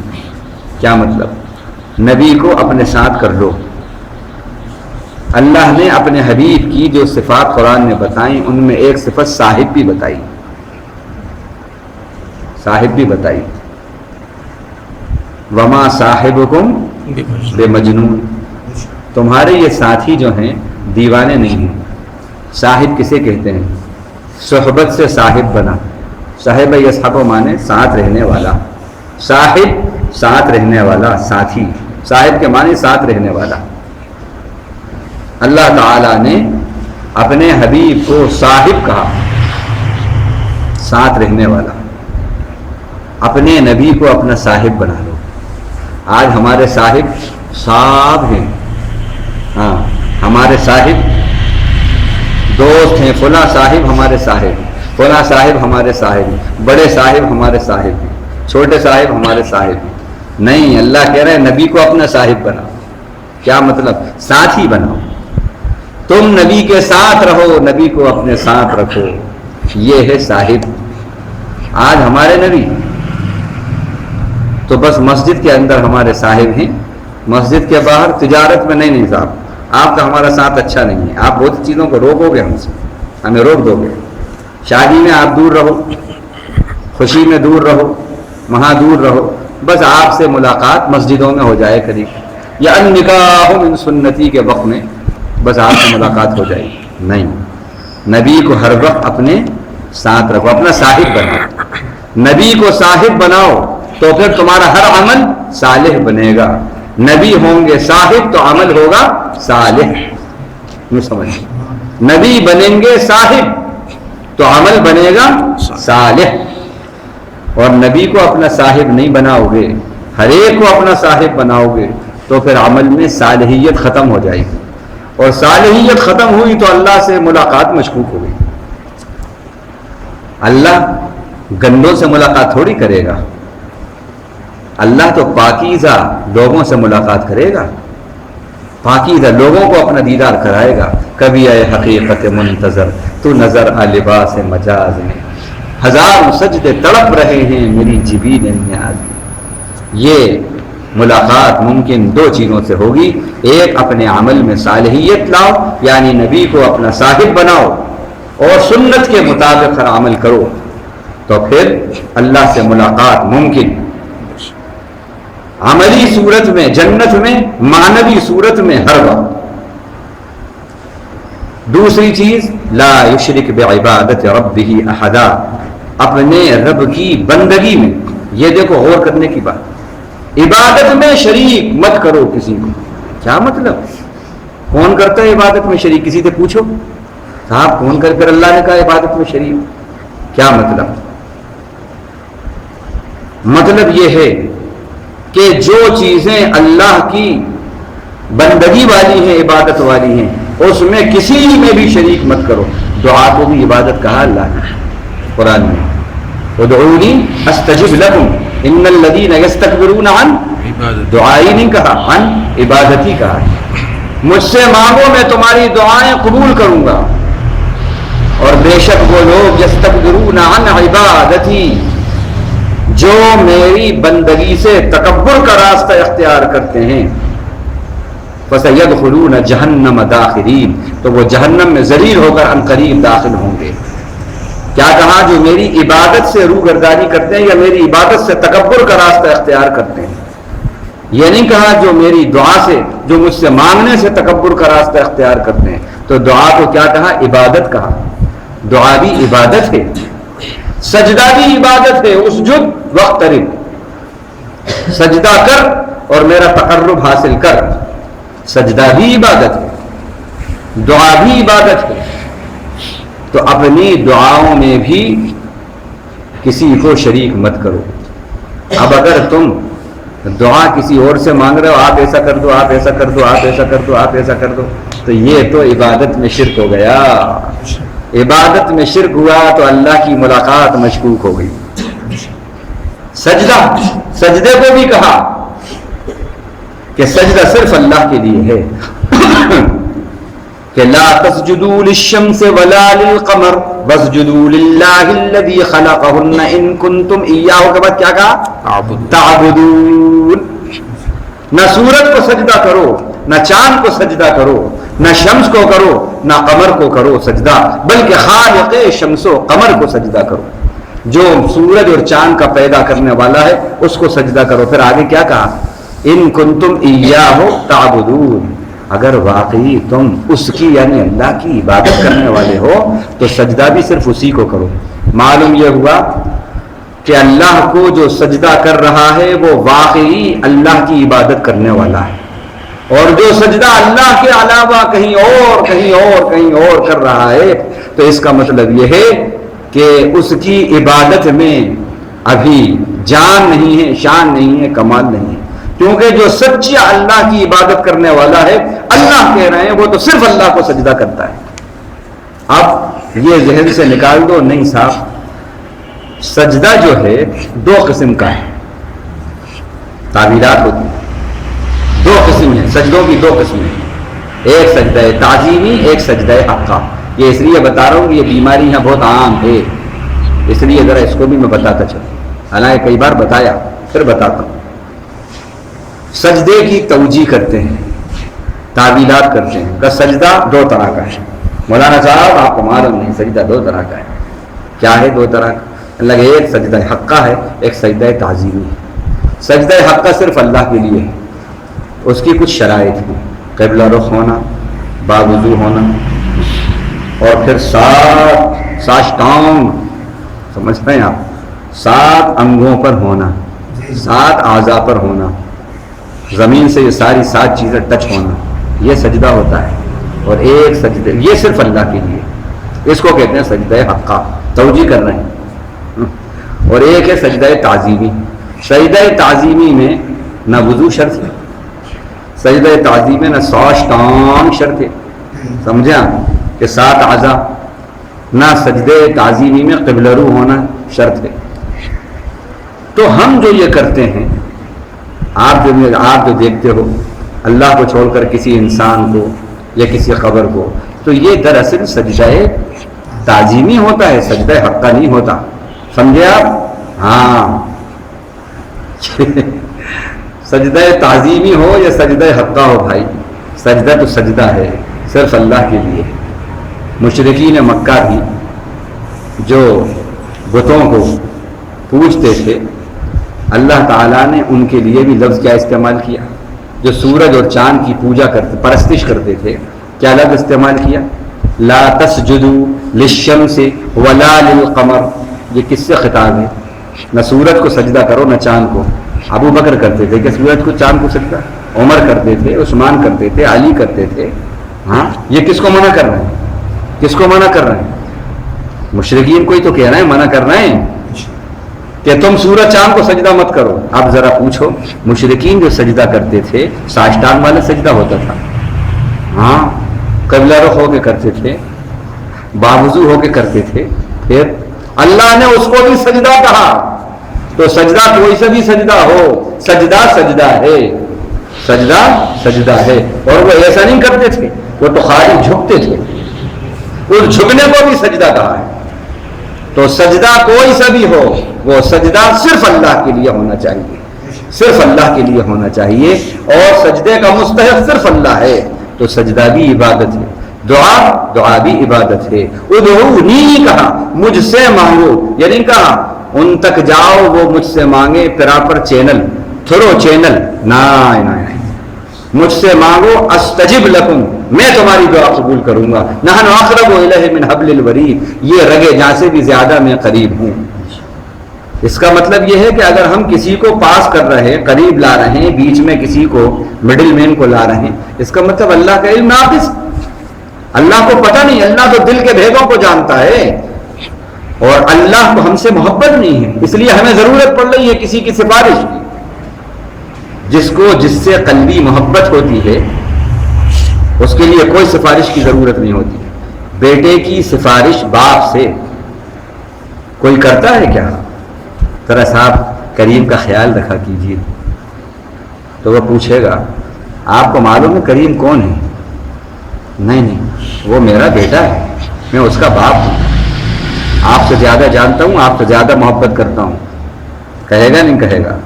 [SPEAKER 1] کیا مطلب؟ نبی کو اپنے ساتھ کر لو، اللہ نے اپنے حبیب کی جو صفات قرآن نے بتائیں ان میں ایک صفت صاحب بھی بتائی، صاحب بھی بتائی، وما صاحبکم بمجنون، تمہارے یہ ساتھی جو ہیں دیوانے نہیں ہیں۔ صاحب کسے کہتے ہیں؟ صحبت سے صاحب بنا، صاحب یصحب مانے ساتھ رہنے والا، صاحب ساتھ رہنے والا، ساتھی، صاحب کے معنی ساتھ رہنے والا۔ اللہ تعالی نے اپنے حبیب کو صاحب کہا، ساتھ رہنے والا۔ اپنے نبی کو اپنا صاحب بنا لو۔ آج ہمارے صاحب صاحب ہیں، ہاں ہمارے صاحب دوست ہیں، فلاں صاحب ہمارے صاحب، فلاں صاحب ہمارے صاحب، بڑے صاحب ہمارے صاحب ہیں، چھوٹے صاحب ہمارے صاحب ہیں۔ نہیں، اللہ کہہ رہے ہیں نبی کو اپنا صاحب بناؤ۔ کیا مطلب؟ ساتھی بناؤ، تم نبی کے ساتھ رہو، نبی کو اپنے ساتھ رکھو، یہ ہے صاحب۔ آج ہمارے نبی تو بس مسجد کے اندر ہمارے صاحب ہیں، مسجد کے باہر تجارت میں نہیں صاحب، آپ کا ہمارا ساتھ اچھا نہیں ہے، آپ بہت چیزوں کو روکو گے، ہم سے ہمیں روک دو گے، شادی میں آپ دور رہو، خوشی میں دور رہو، وہاں دور رہو، بس آپ سے ملاقات مسجدوں میں ہو جائے قریب، یا النکاح من سنتی کے وقت میں بس آپ سے ملاقات ہو جائے گی۔ نہیں، نبی کو ہر وقت اپنے ساتھ رکھو، اپنا صاحب بناؤ۔ نبی کو صاحب بناؤ تو پھر تمہارا ہر عمل صالح بنے گا۔ نبی ہوں گے صاحب تو عمل ہوگا صالح، یوں سمجھ، نبی بنیں گے صاحب تو عمل بنے گا صالح۔ اور نبی کو اپنا صاحب نہیں بناؤ گے، ہر ایک کو اپنا صاحب بناؤ گے تو پھر عمل میں صالحیت ختم ہو جائے گی، اور صالحیت ختم ہوئی تو اللہ سے ملاقات مشکوک ہو گئی۔ اللہ گندوں سے ملاقات تھوڑی کرے گا، اللہ تو پاکیزہ لوگوں سے ملاقات کرے گا، پاکیزہ لوگوں کو اپنا دیدار کرائے گا۔ کبھی اے حقیقت منتظر تو نظر آ لباس مجاز میں، ہزار سجدے تڑپ رہے ہیں میری جبین نیاز۔ یہ ملاقات ممکن دو چیزوں سے ہوگی، ایک اپنے عمل میں صالحیت لاؤ، یعنی نبی کو اپنا صاحب بناؤ اور سنت کے مطابق ہر عمل کرو، تو پھر اللہ سے ملاقات ممکن، عملی صورت میں جنت میں، معنوی صورت میں ہر وقت۔ دوسری چیز، لا یشرک بعبادت ربہ احدا، اپنے رب کی بندگی میں، یہ دیکھو غور کرنے کی بات، عبادت میں شریک مت کرو کسی کو۔ کیا مطلب؟ کون کرتا ہے عبادت میں شریک؟ کسی سے پوچھو صاحب کون کر کر اللہ نے کہا عبادت میں شریک؟ کیا مطلب؟ مطلب یہ ہے کہ جو چیزیں اللہ کی بندگی والی ہیں، عبادت والی ہیں، اس میں کسی میں بھی شریک مت کرو۔ دعا کو بھی عبادت کہا اللہ نے قرآن میں، ادعونی استجب لکم ان الذین یستکبرون عن دعائی نہیں کہا، عن عبادتی کہا۔ مجھ سے مانگو میں تمہاری دعائیں قبول کروں گا، اور بے شک وہ لوگ یستکبرون عن عبادتی، جو میری بندگی سے تکبر کا راستہ اختیار کرتے ہیں، فَسَيَدْخُلُونَ جَهَنَّمَ دَاخِرِينَ، تو وہ جہنم میں ذلیل ہو کر عنقریب داخل ہوں گے۔ کیا کہا؟ جو میری عبادت سے روگردانی کرتے ہیں یا میری عبادت سے تکبر کا راستہ اختیار کرتے ہیں، یہ نہیں کہا جو میری دعا سے، جو مجھ سے مانگنے سے تکبر کا راستہ اختیار کرتے ہیں۔ تو دعا کو کیا کہا؟ عبادت کہا۔ دعا بھی عبادت ہے، سجدہ بھی عبادت ہے، اسجد واقترب، سجدہ کر اور میرا تقرب حاصل کر، سجدہ بھی عبادت ہے، دعا بھی عبادت ہے۔ تو اپنی دعاؤں میں بھی کسی کو شریک مت کرو۔ اب اگر تم دعا کسی اور سے مانگ رہے ہو، آپ ایسا کر دو، آپ ایسا کر دو، آپ ایسا کر دو، آپ ایسا کر دو، تو یہ تو عبادت میں شرک ہو گیا۔ عبادت میں شرک ہوا تو اللہ کی ملاقات مشکوک ہو گئی۔ سجدہ، سجدے کو بھی کہا کہ سجدہ صرف اللہ کے لیے ہے، کہ لا تسجدوا للشمس ولا للقمر واسجدوا للہ الذی خلقہن ان کنتم ایاہ، کے بعد کیا کہا؟ تعبدون۔ نہ سورج کو سجدہ کرو، نہ چاند کو سجدہ کرو، نہ شمس کو کرو نہ قمر کو کرو سجدہ، بلکہ خالق شمس و قمر کو سجدہ کرو، جو سورج اور چاند کا پیدا کرنے والا ہے اس کو سجدہ کرو۔ پھر آگے کیا کہا؟ ان کنتم ایاہ تعبدون، اگر واقعی تم اس کی یعنی اللہ کی عبادت کرنے والے ہو تو سجدہ بھی صرف اسی کو کرو۔ معلوم یہ ہوا کہ اللہ کو جو سجدہ کر رہا ہے وہ واقعی اللہ کی عبادت کرنے والا ہے، اور جو سجدہ اللہ کے علاوہ کہیں اور کر رہا ہے تو اس کا مطلب یہ ہے کہ اس کی عبادت میں ابھی جان نہیں ہے، شان نہیں ہے، کمال نہیں ہے، کیونکہ جو سچا اللہ کی عبادت کرنے والا ہے اللہ کہہ رہے ہیں وہ تو صرف اللہ کو سجدہ کرتا ہے۔ اب یہ ذہن سے نکال دو، نہیں صاحب سجدہ جو ہے دو قسم کا ہے، تعبیرات ہوتی ہیں، دو قسم ہیں سجدوں کی، دو قسم ہیں، ایک سجدہ تعظیمی، ایک سجدہ حقہ۔ یہ اس لیے بتا رہا ہوں کہ یہ بیماری یہاں بہت عام ہے، اس لیے ذرا اس کو بھی میں بتاتا چلوں، حالانکہ کئی بار بتایا پھر بتاتا ہوں۔ سجدے کی توجیہ کرتے ہیں، تعبیرات کرتے ہیں کہ سجدہ دو طرح کا ہے۔ مولانا صاحب آپ کو معلوم نہیں سجدہ دو طرح کا ہے، کیا ہے دو طرح کا؟ اللہ کہ ایک سجدہ حقہ ہے، ایک سجدہ تعظیمی ہے۔ سجدہ حقہ صرف اللہ کے لیے ہے، اس کی کچھ شرائط ہیں، قبلہ رخ ہونا، باوضو ہونا، اور پھر ساشتانگ، سمجھ رہے ہیں آپ، 7 انگوں پر ہونا، 7 اعضاء پر ہونا، زمین سے یہ ساری 7 چیزیں ٹچ ہونا، یہ سجدہ ہوتا ہے۔ اور ایک سجدہ یہ صرف اللہ کے لیے، اس کو کہتے ہیں سجدہ حقہ، توجیہ کر رہے ہیں۔ اور ایک ہے سجدہ تعظیمی۔ سجدہ تعظیمی میں نہ وضو شرط ہے، سجدہ تعظیمی میں نہ ساشتانگ شرط ہے، سمجھے آپ کہ 7 اعضاء، نہ سجدہ تعظیمی میں قبلہ رو ہونا شرط ہے۔ تو ہم جو یہ کرتے ہیں، آپ جو دیکھتے ہو اللہ کو چھوڑ کر کسی انسان کو یا کسی قبر کو، تو یہ دراصل سجدہ تعظیمی ہوتا ہے، سجدہ حقہ نہیں ہوتا، سمجھے آپ؟ ہاں سجدہ تعظیمی ہو یا سجدہ حقہ ہو بھائی، سجدہ تو سجدہ ہے، صرف اللہ کے لیے۔ مشرکین مکہ بھی جو بتوں کو پوجتے تھے، اللہ تعالیٰ نے ان کے لیے بھی لفظ کیا استعمال کیا؟ جو سورج اور چاند کی پوجا کرتے، پرستش کرتے تھے، کیا لفظ استعمال کیا؟ لا تسجدوا للشمس ولا للقمر۔ یہ کس سے خطاب ہے؟ نہ سورج کو سجدہ کرو نہ چاند کو۔ ابو بکر کرتے تھے کہ سورج کو چاند کو سجدہ، عمر کرتے تھے، عثمان کرتے تھے، علی کرتے تھے۔ ہاں یہ کس کو منع کر رہے ہیں؟ کس کو منع کر رہے ہیں؟ مشرکین کو ہی تو کہہ رہے ہیں، منع کر رہے ہیں کہ تم سورج چاند کو سجدہ مت کرو۔ اب ذرا پوچھو، مشرکین جو سجدہ کرتے تھے ساشتان والا سجدہ ہوتا تھا، ہاں قبلہ رخ ہو کے کرتے تھے، باوضو ہو کے کرتے تھے، پھر اللہ نے اس کو بھی سجدہ کہا۔ تو سجدہ کوئی سے بھی سجدہ ہو، سجدہ سجدہ ہے، سجدہ سجدہ ہے۔ اور وہ ایسا نہیں کرتے تھے، وہ تو خالی جھکتے تھے، اس جھکنے کو بھی سجدہ کہا ہے۔ تو سجدہ کوئی سا بھی ہو، وہ سجدہ صرف اللہ کے لیے ہونا چاہیے، صرف اللہ کے لیے ہونا چاہیے، اور سجدے کا مستحق صرف اللہ ہے۔ تو سجدہ بھی عبادت ہے، دعا بھی عبادت ہے۔ ادعونی کہا، مجھ سے مانگو، یعنی کہا ان تک جاؤ وہ مجھ سے مانگے، پراپر چینل، تھرو چینل، مجھ سے مانگو، استجب لکم، میں تمہاری دعا قبول کروں گا۔ نحن اقرب الیہ من حبل الورید، یہ رگے جاں سے بھی زیادہ میں قریب ہوں۔ اس کا مطلب یہ ہے کہ اگر ہم کسی کو پاس کر رہے ہیں، قریب لا رہے ہیں، بیچ میں کسی کو مڈل مین کو لا رہے ہیں، اس کا مطلب اللہ کا علم ناقص، اللہ کو پتہ نہیں، اللہ تو دل کے بھیدوں کو جانتا ہے، اور اللہ کو ہم سے محبت نہیں ہے، اس لیے ہمیں ضرورت پڑ رہی ہے کسی کی سفارش کی۔ جس سے قلبی محبت ہوتی ہے اس کے لیے کوئی سفارش کی ضرورت نہیں ہوتی۔ بیٹے کی سفارش باپ سے کوئی کرتا ہے کیا؟ ذرا صاحب کریم کا خیال رکھا کیجیے، تو وہ پوچھے گا آپ کو معلوم ہے کریم کون ہے؟ نہیں، وہ میرا بیٹا ہے، میں اس کا باپ ہوں، آپ سے زیادہ جانتا ہوں، آپ سے زیادہ محبت کرتا ہوں، کہے گا نہیں کہے گا؟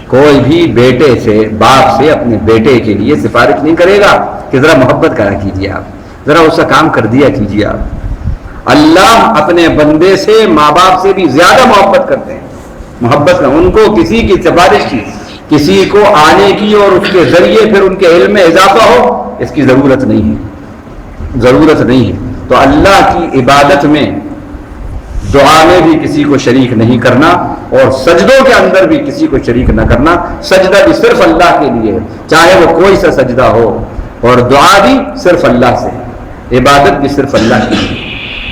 [SPEAKER 1] کوئی بھی بیٹے سے، باپ سے اپنے بیٹے کے لیے سفارش نہیں کرے گا، کہ ذرا محبت کرا کیجیے آپ, ذرا اس کا کام کر دیا کیجیے آپ. اللہ اپنے بندے سے, ماں باپ سے بھی زیادہ محبت کرتے ہیں. محبت میں ان کو کسی کی سفارش کی, کسی کو آنے کی اور اس کے ذریعے پھر ان کے علم میں اضافہ ہو, اس کی ضرورت نہیں ہے, ضرورت نہیں ہے. تو اللہ کی عبادت میں, دعا میں بھی کسی کو شریک نہیں کرنا, اور سجدوں کے اندر بھی کسی کو شریک نہ کرنا. سجدہ بھی صرف اللہ کے لیے, چاہے وہ کوئی سا سجدہ ہو, اور دعا بھی صرف اللہ سے, عبادت بھی صرف اللہ کی.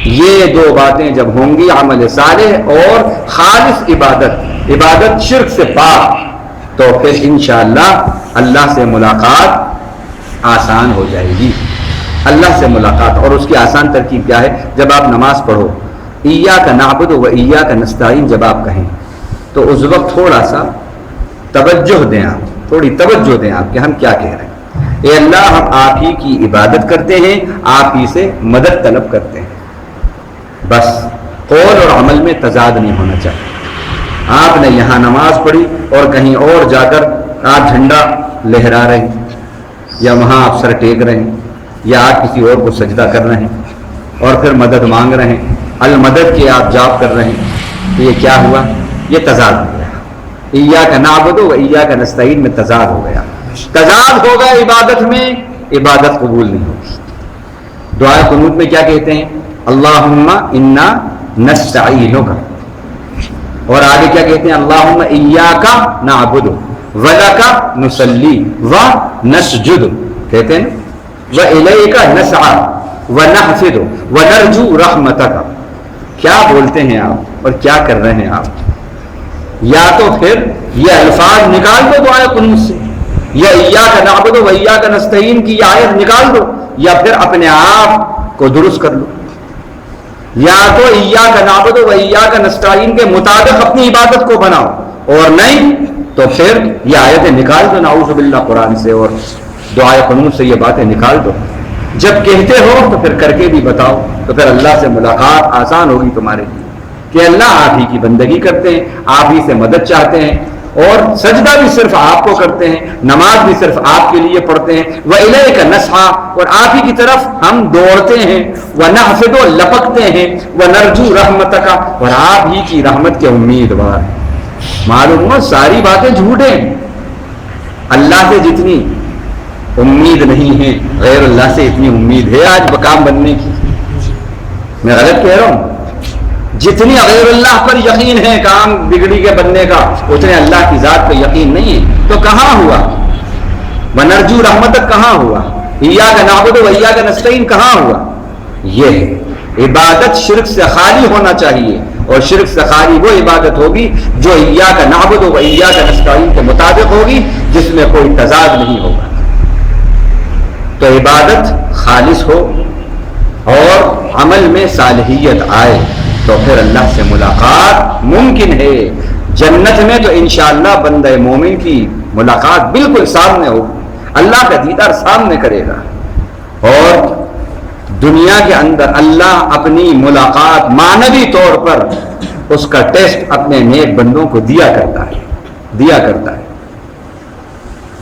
[SPEAKER 1] یہ دو باتیں جب ہوں گی, عمل صالح اور خالص عبادت, عبادت شرک سے پاک, تو پھر انشاءاللہ اللہ سے ملاقات آسان ہو جائے گی. اللہ سے ملاقات, اور اس کی آسان ترکیب کیا ہے؟ جب آپ نماز پڑھو, ایاک نعبد و ایاک نستعین جب آپ کہیں تو اس وقت تھوڑا سا توجہ دیں آپ, تھوڑی توجہ دیں آپ کہ ہم کیا کہہ رہے ہیں. اے اللہ, ہم آپ ہی کی عبادت کرتے ہیں, آپ ہی سے مدد طلب کرتے ہیں. بس قول اور عمل میں تضاد نہیں ہونا چاہیے. آپ نے یہاں نماز پڑھی اور کہیں اور جا کر آپ جھنڈا لہرا رہے ہیں, یا وہاں آپ سر ٹیک رہے ہیں, یا آپ کسی اور کو سجدہ کر رہے ہیں, اور پھر مدد مانگ رہے ہیں, المدد کے آپ جاب کر رہے ہیں, تو یہ کیا ہوا؟ یہ تضاد ہو گیا. ایاک نعبد و ایاک نستعین میں تضاد ہو گیا. تضاد ہو گیا عبادت میں, عبادت قبول نہیں ہوگی. دعا قنوت میں کیا کہتے ہیں؟ اللہم انا نستعینک, اور آگے کیا کہتے ہیں؟ اللہم ایاک نعبد ولک نصلی ونسجد, کہتے ہیں والیک نسعی ونحفظ ونرجو رحمتک. کیا بولتے ہیں آپ اور کیا کر رہے ہیں آپ؟ یا تو پھر یہ الفاظ نکال دو دعا قنوت سے, یا ایاک نعبد و ایاک نستعین کی یہ آیت نکال دو, یا پھر اپنے آپ کو درست کر لو. یا تو ایاک نعبد و ایاک نستعین کے مطابق اپنی عبادت کو بناؤ, اور نہیں تو پھر یہ آیتیں نکال دو نعوذ باللہ قرآن سے, اور دعا قنوت سے یہ باتیں نکال دو. جب کہتے ہو تو پھر کر کے بھی بتاؤ, تو پھر اللہ سے ملاقات آسان ہوگی تمہارے لیے, کہ اللہ آپ ہی کی بندگی کرتے ہیں, آپ ہی سے مدد چاہتے ہیں, اور سجدہ بھی صرف آپ کو کرتے ہیں, نماز بھی صرف آپ کے لیے پڑھتے ہیں. وَإِلَيْكَ نَسْعَىٰ, اور آپ ہی کی طرف ہم دوڑتے ہیں. وَنَحْفِظُ, لپکتے ہیں. وَنَرْجُو رَحْمَتَكَ, اور آپ ہی کی رحمت کے امیدوار. معلوم ہوا ساری باتیں جھوٹ ہیں. اللہ سے جتنی امید نہیں ہے, غیر اللہ سے اتنی امید ہے آج کام بننے کی. میں غلط کہہ رہا ہوں؟ جتنی غیر اللہ پر یقین ہے کام بگڑی کے بننے کا, اتنے اللہ کی ذات پہ یقین نہیں ہے. تو کہاں ہوا ونرجو رحمتک؟ کہاں ہوا ایاک نعبد و ایاک نستعین؟ کہاں ہوا؟ یہ ہے عبادت شرک سے خالی ہونا چاہیے, اور شرک سے خالی وہ عبادت ہوگی جو ایاک نعبد و ایاک نستعین کے مطابق ہوگی, جس میں کوئی تضاد نہیں ہوگا. تو عبادت خالص ہو اور عمل میں صالحیت آئے, تو پھر اللہ سے ملاقات ممکن ہے. جنت میں تو انشاءاللہ بندہ مومن کی ملاقات بالکل سامنے ہوگی, اللہ کا دیدار سامنے کرے گا. اور دنیا کے اندر اللہ اپنی ملاقات معنوی طور پر اس کا ٹیسٹ اپنے نیک بندوں کو دیا کرتا ہے,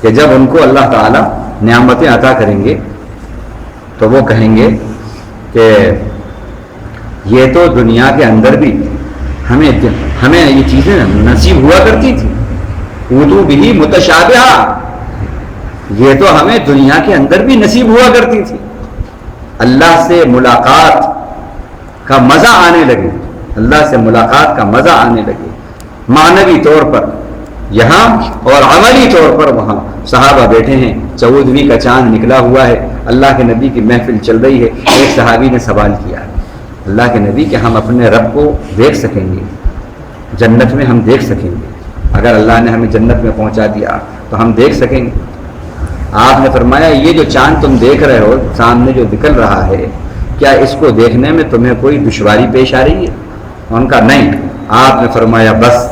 [SPEAKER 1] کہ جب ان کو اللہ تعالی نعمتیں عطا کریں گے تو وہ کہیں گے کہ یہ تو دنیا کے اندر بھی ہمیں یہ چیزیں نصیب ہوا کرتی تھی. اردو بھی متشابہہ, یہ تو ہمیں دنیا کے اندر بھی نصیب ہوا کرتی تھی. اللہ سے ملاقات کا مزہ آنے لگے, اللہ سے ملاقات کا مزہ آنے لگے معنوی طور پر یہاں, اور عملی طور پر وہاں. صحابہ بیٹھے ہیں, 14ویں کا چاند نکلا ہوا ہے, اللہ کے نبی کی محفل چل رہی ہے. ایک صحابی نے سوال کیا, اللہ کے نبی کہ ہم اپنے رب کو دیکھ سکیں گے, جنت میں ہم دیکھ سکیں گے, اگر اللہ نے ہمیں جنت میں پہنچا دیا تو ہم دیکھ سکیں گے؟ آپ نے فرمایا یہ جو چاند تم دیکھ رہے ہو سامنے جو نکل رہا ہے, کیا اس کو دیکھنے میں تمہیں کوئی دشواری پیش آ رہی ہے؟ ان کا نہیں. آپ نے فرمایا بس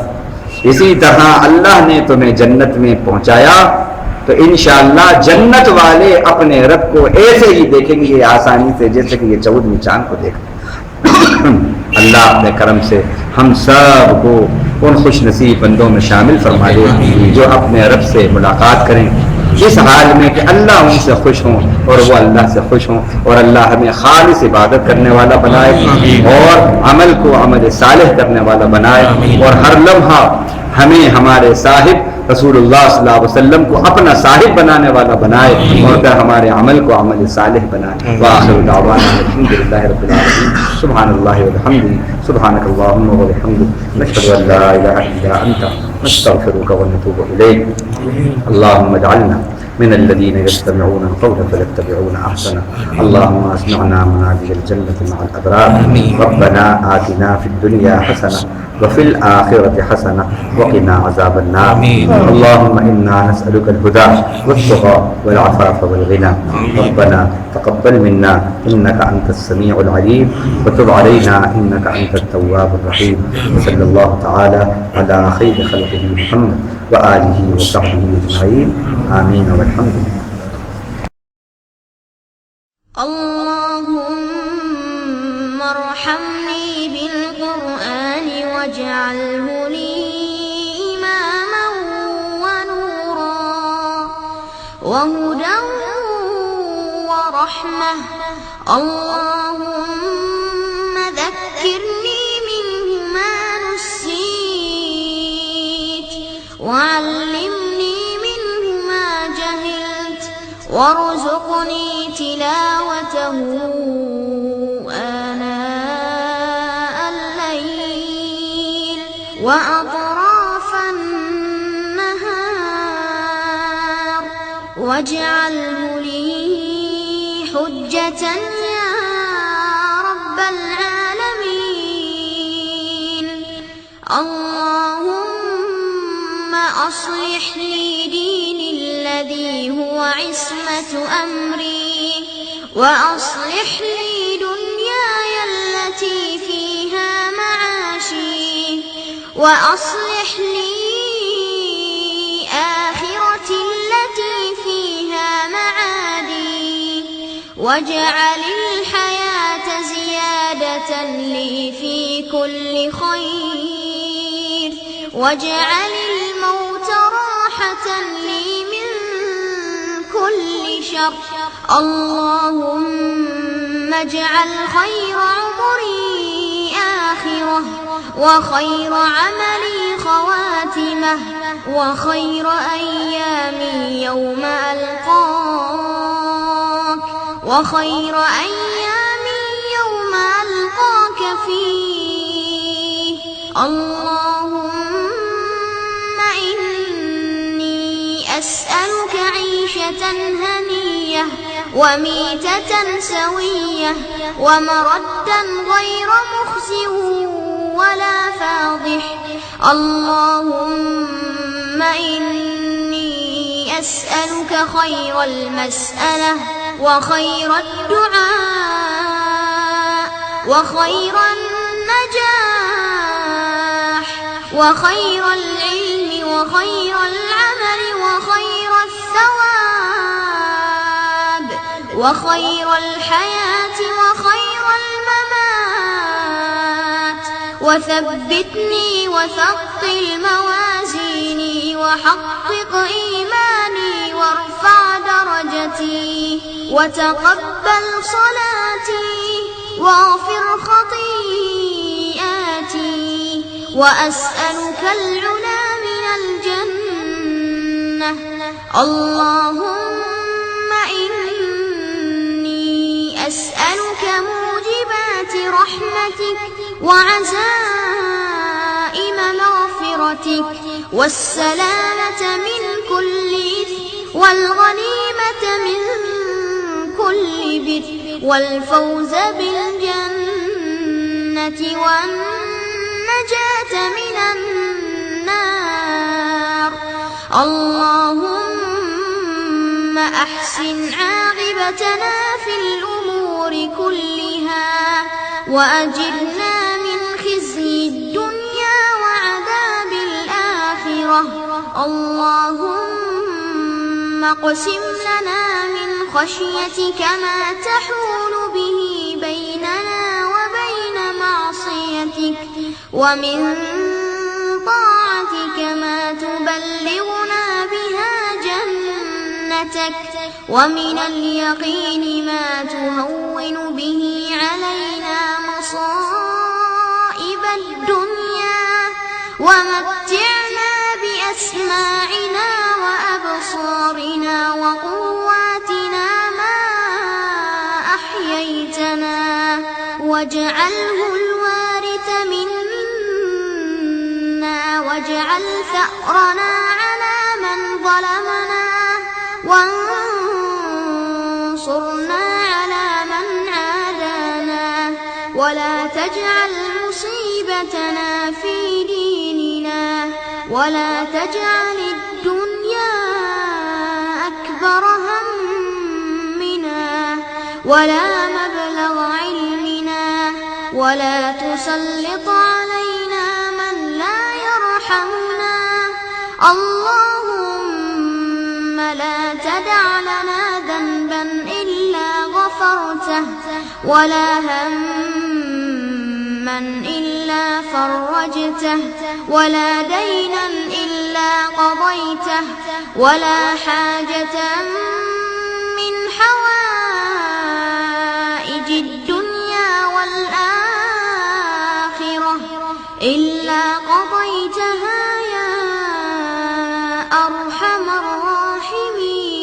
[SPEAKER 1] اسی طرح اللہ نے تمہیں جنت میں پہنچایا تو انشاءاللہ جنت والے اپنے رب کو ایسے ہی دیکھیں گے آسانی سے جیسے کہ یہ 14ویں چاند کو دیکھیں. اللہ اپنے کرم سے ہم سب کو ان خوش نصیب بندوں میں شامل فرما دے جو اپنے رب سے ملاقات کریں. اس حال میں کہ اللہ ان سے خوش ہوں اور وہ اللہ سے خوش ہوں، اور اللہ ہمیں خالص عبادت کرنے والا بنائے اور عمل کو عمل صالح کرنے والا بنائے، اور ہر لمحہ ہمیں ہمارے صاحب رسول اللہ صلی اللہ علیہ وسلم کو اپنا صاحب بنانے والا بنائے، اور پھر ہمارے عمل کو عمل صالح بنائے۔ وآخر دعوانا الحمد للہ رب العالمین، سبحان اللہ وبحمدہ، سبحانک اللہم وبحمدک، نشہد ان لا الہ الا انت، نستغفرک ونتوب الیک۔ اللہم اجعلنا من الذين يستمعون القول فيتبعون احسنه، اللهم اسمعنا منادي الجنة مع الابرار، ربنا آتنا في الدنيا حسنة وفي الآخرة حسنة وقنا عذاب النار، اللهم إنا نسألك الهدى والتقى والعفاف والغنى، ربنا تقبل منا إنك أنت السميع العليم وتب علينا إنك أنت التواب الرحيم، وصلى الله تعالى على خير خلقه محمد وآله وصحبه أجمعين، آمين والحمد لله۔
[SPEAKER 2] اللهم ارحمني بالقرآن واجعله لي إماما ونورا وهدى ورحمة، اللهم ذكرني منه ما نسيت وعلمني منه ما جهلت وارزقني تلاوته آناء الليل وأطراف النهار، واجعله لي حجة يا رب العالمين، اللهم أصلح لي ديني الذي هو عصمة أمري، وأصلح لي دنياي التي فيها معاشي، وأصلح لي آخرتي التي فيها معادي، واجعل الحياة زيادة لي في كل خير، واجعل الموت راحة لي من كل شر، اللهم اجعل خير عمري آخرة، وخير عملي خواتمة، وخير أيامي يوم ألقاك، وخير أيامي يوم ألقاك فيه، اللهم إني أسألك عيشة هنية وميتة سوية ومردا غير مخزٍ ولا فاضح، اللهم إني أسألك خير المسألة وخير الدعاء وخير النجاح وخير العلم وخير العمل وخير الثواب وخير الحياة وخير الممات، وثبتني وثقل موازيني وحقق إيماني وارفع درجتي وتقبل صلاتي واغفر خطيئاتي، وأسألك العلا من الجنة، اللهم إني أسألك موجبات رحمتك وعزائم مغفرتك والسلامة من كل إثم والغنيمة من كل بر والفوز بالجنة والنجاة من النار، اللهم أحسن عاقبتنا في الأمور كلها وأجرنا من خزي الدنيا وعذاب الآخرة، اللهم اقسم لنا من خشيتك ما تحول به بيننا وبين معصيتك، ومن طاعتك ما تبلغنا بها جنتك، ومن اليقين ما تهون به علينا مصائب الدنيا ومتعنا بأسماعنا وأبصارنا وقواتنا ما أحييتنا واجعله الوارث منا واجعل ثأرنا على من ظلمنا وانصرنا على من عادانا ولا تجعل مصيبتنا في ديننا ولا تجعل الدنيا أكبر همنا ولا مبلغ علمنا ولا تسلط علينا من لا يرحمنا اللهم لا تدع لنا ذنبا إلا غفرته ولا هما إلا فرجته ولا دينا إلا قضيته ولا حاجة من حوائج الدنيا والآخرة إلا قضيتها يا أرحم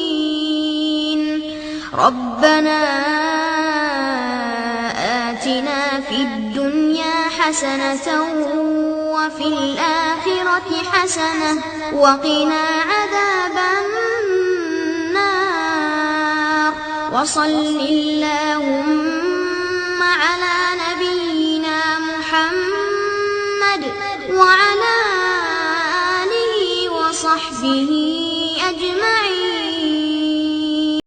[SPEAKER 2] الراحمين ربنا آتنا في الدنيا حسنة وفي الآخرة حسنة وقنا عذاب النار وصل اللهم على نبينا محمد وعلى آله وصحبه أجمعين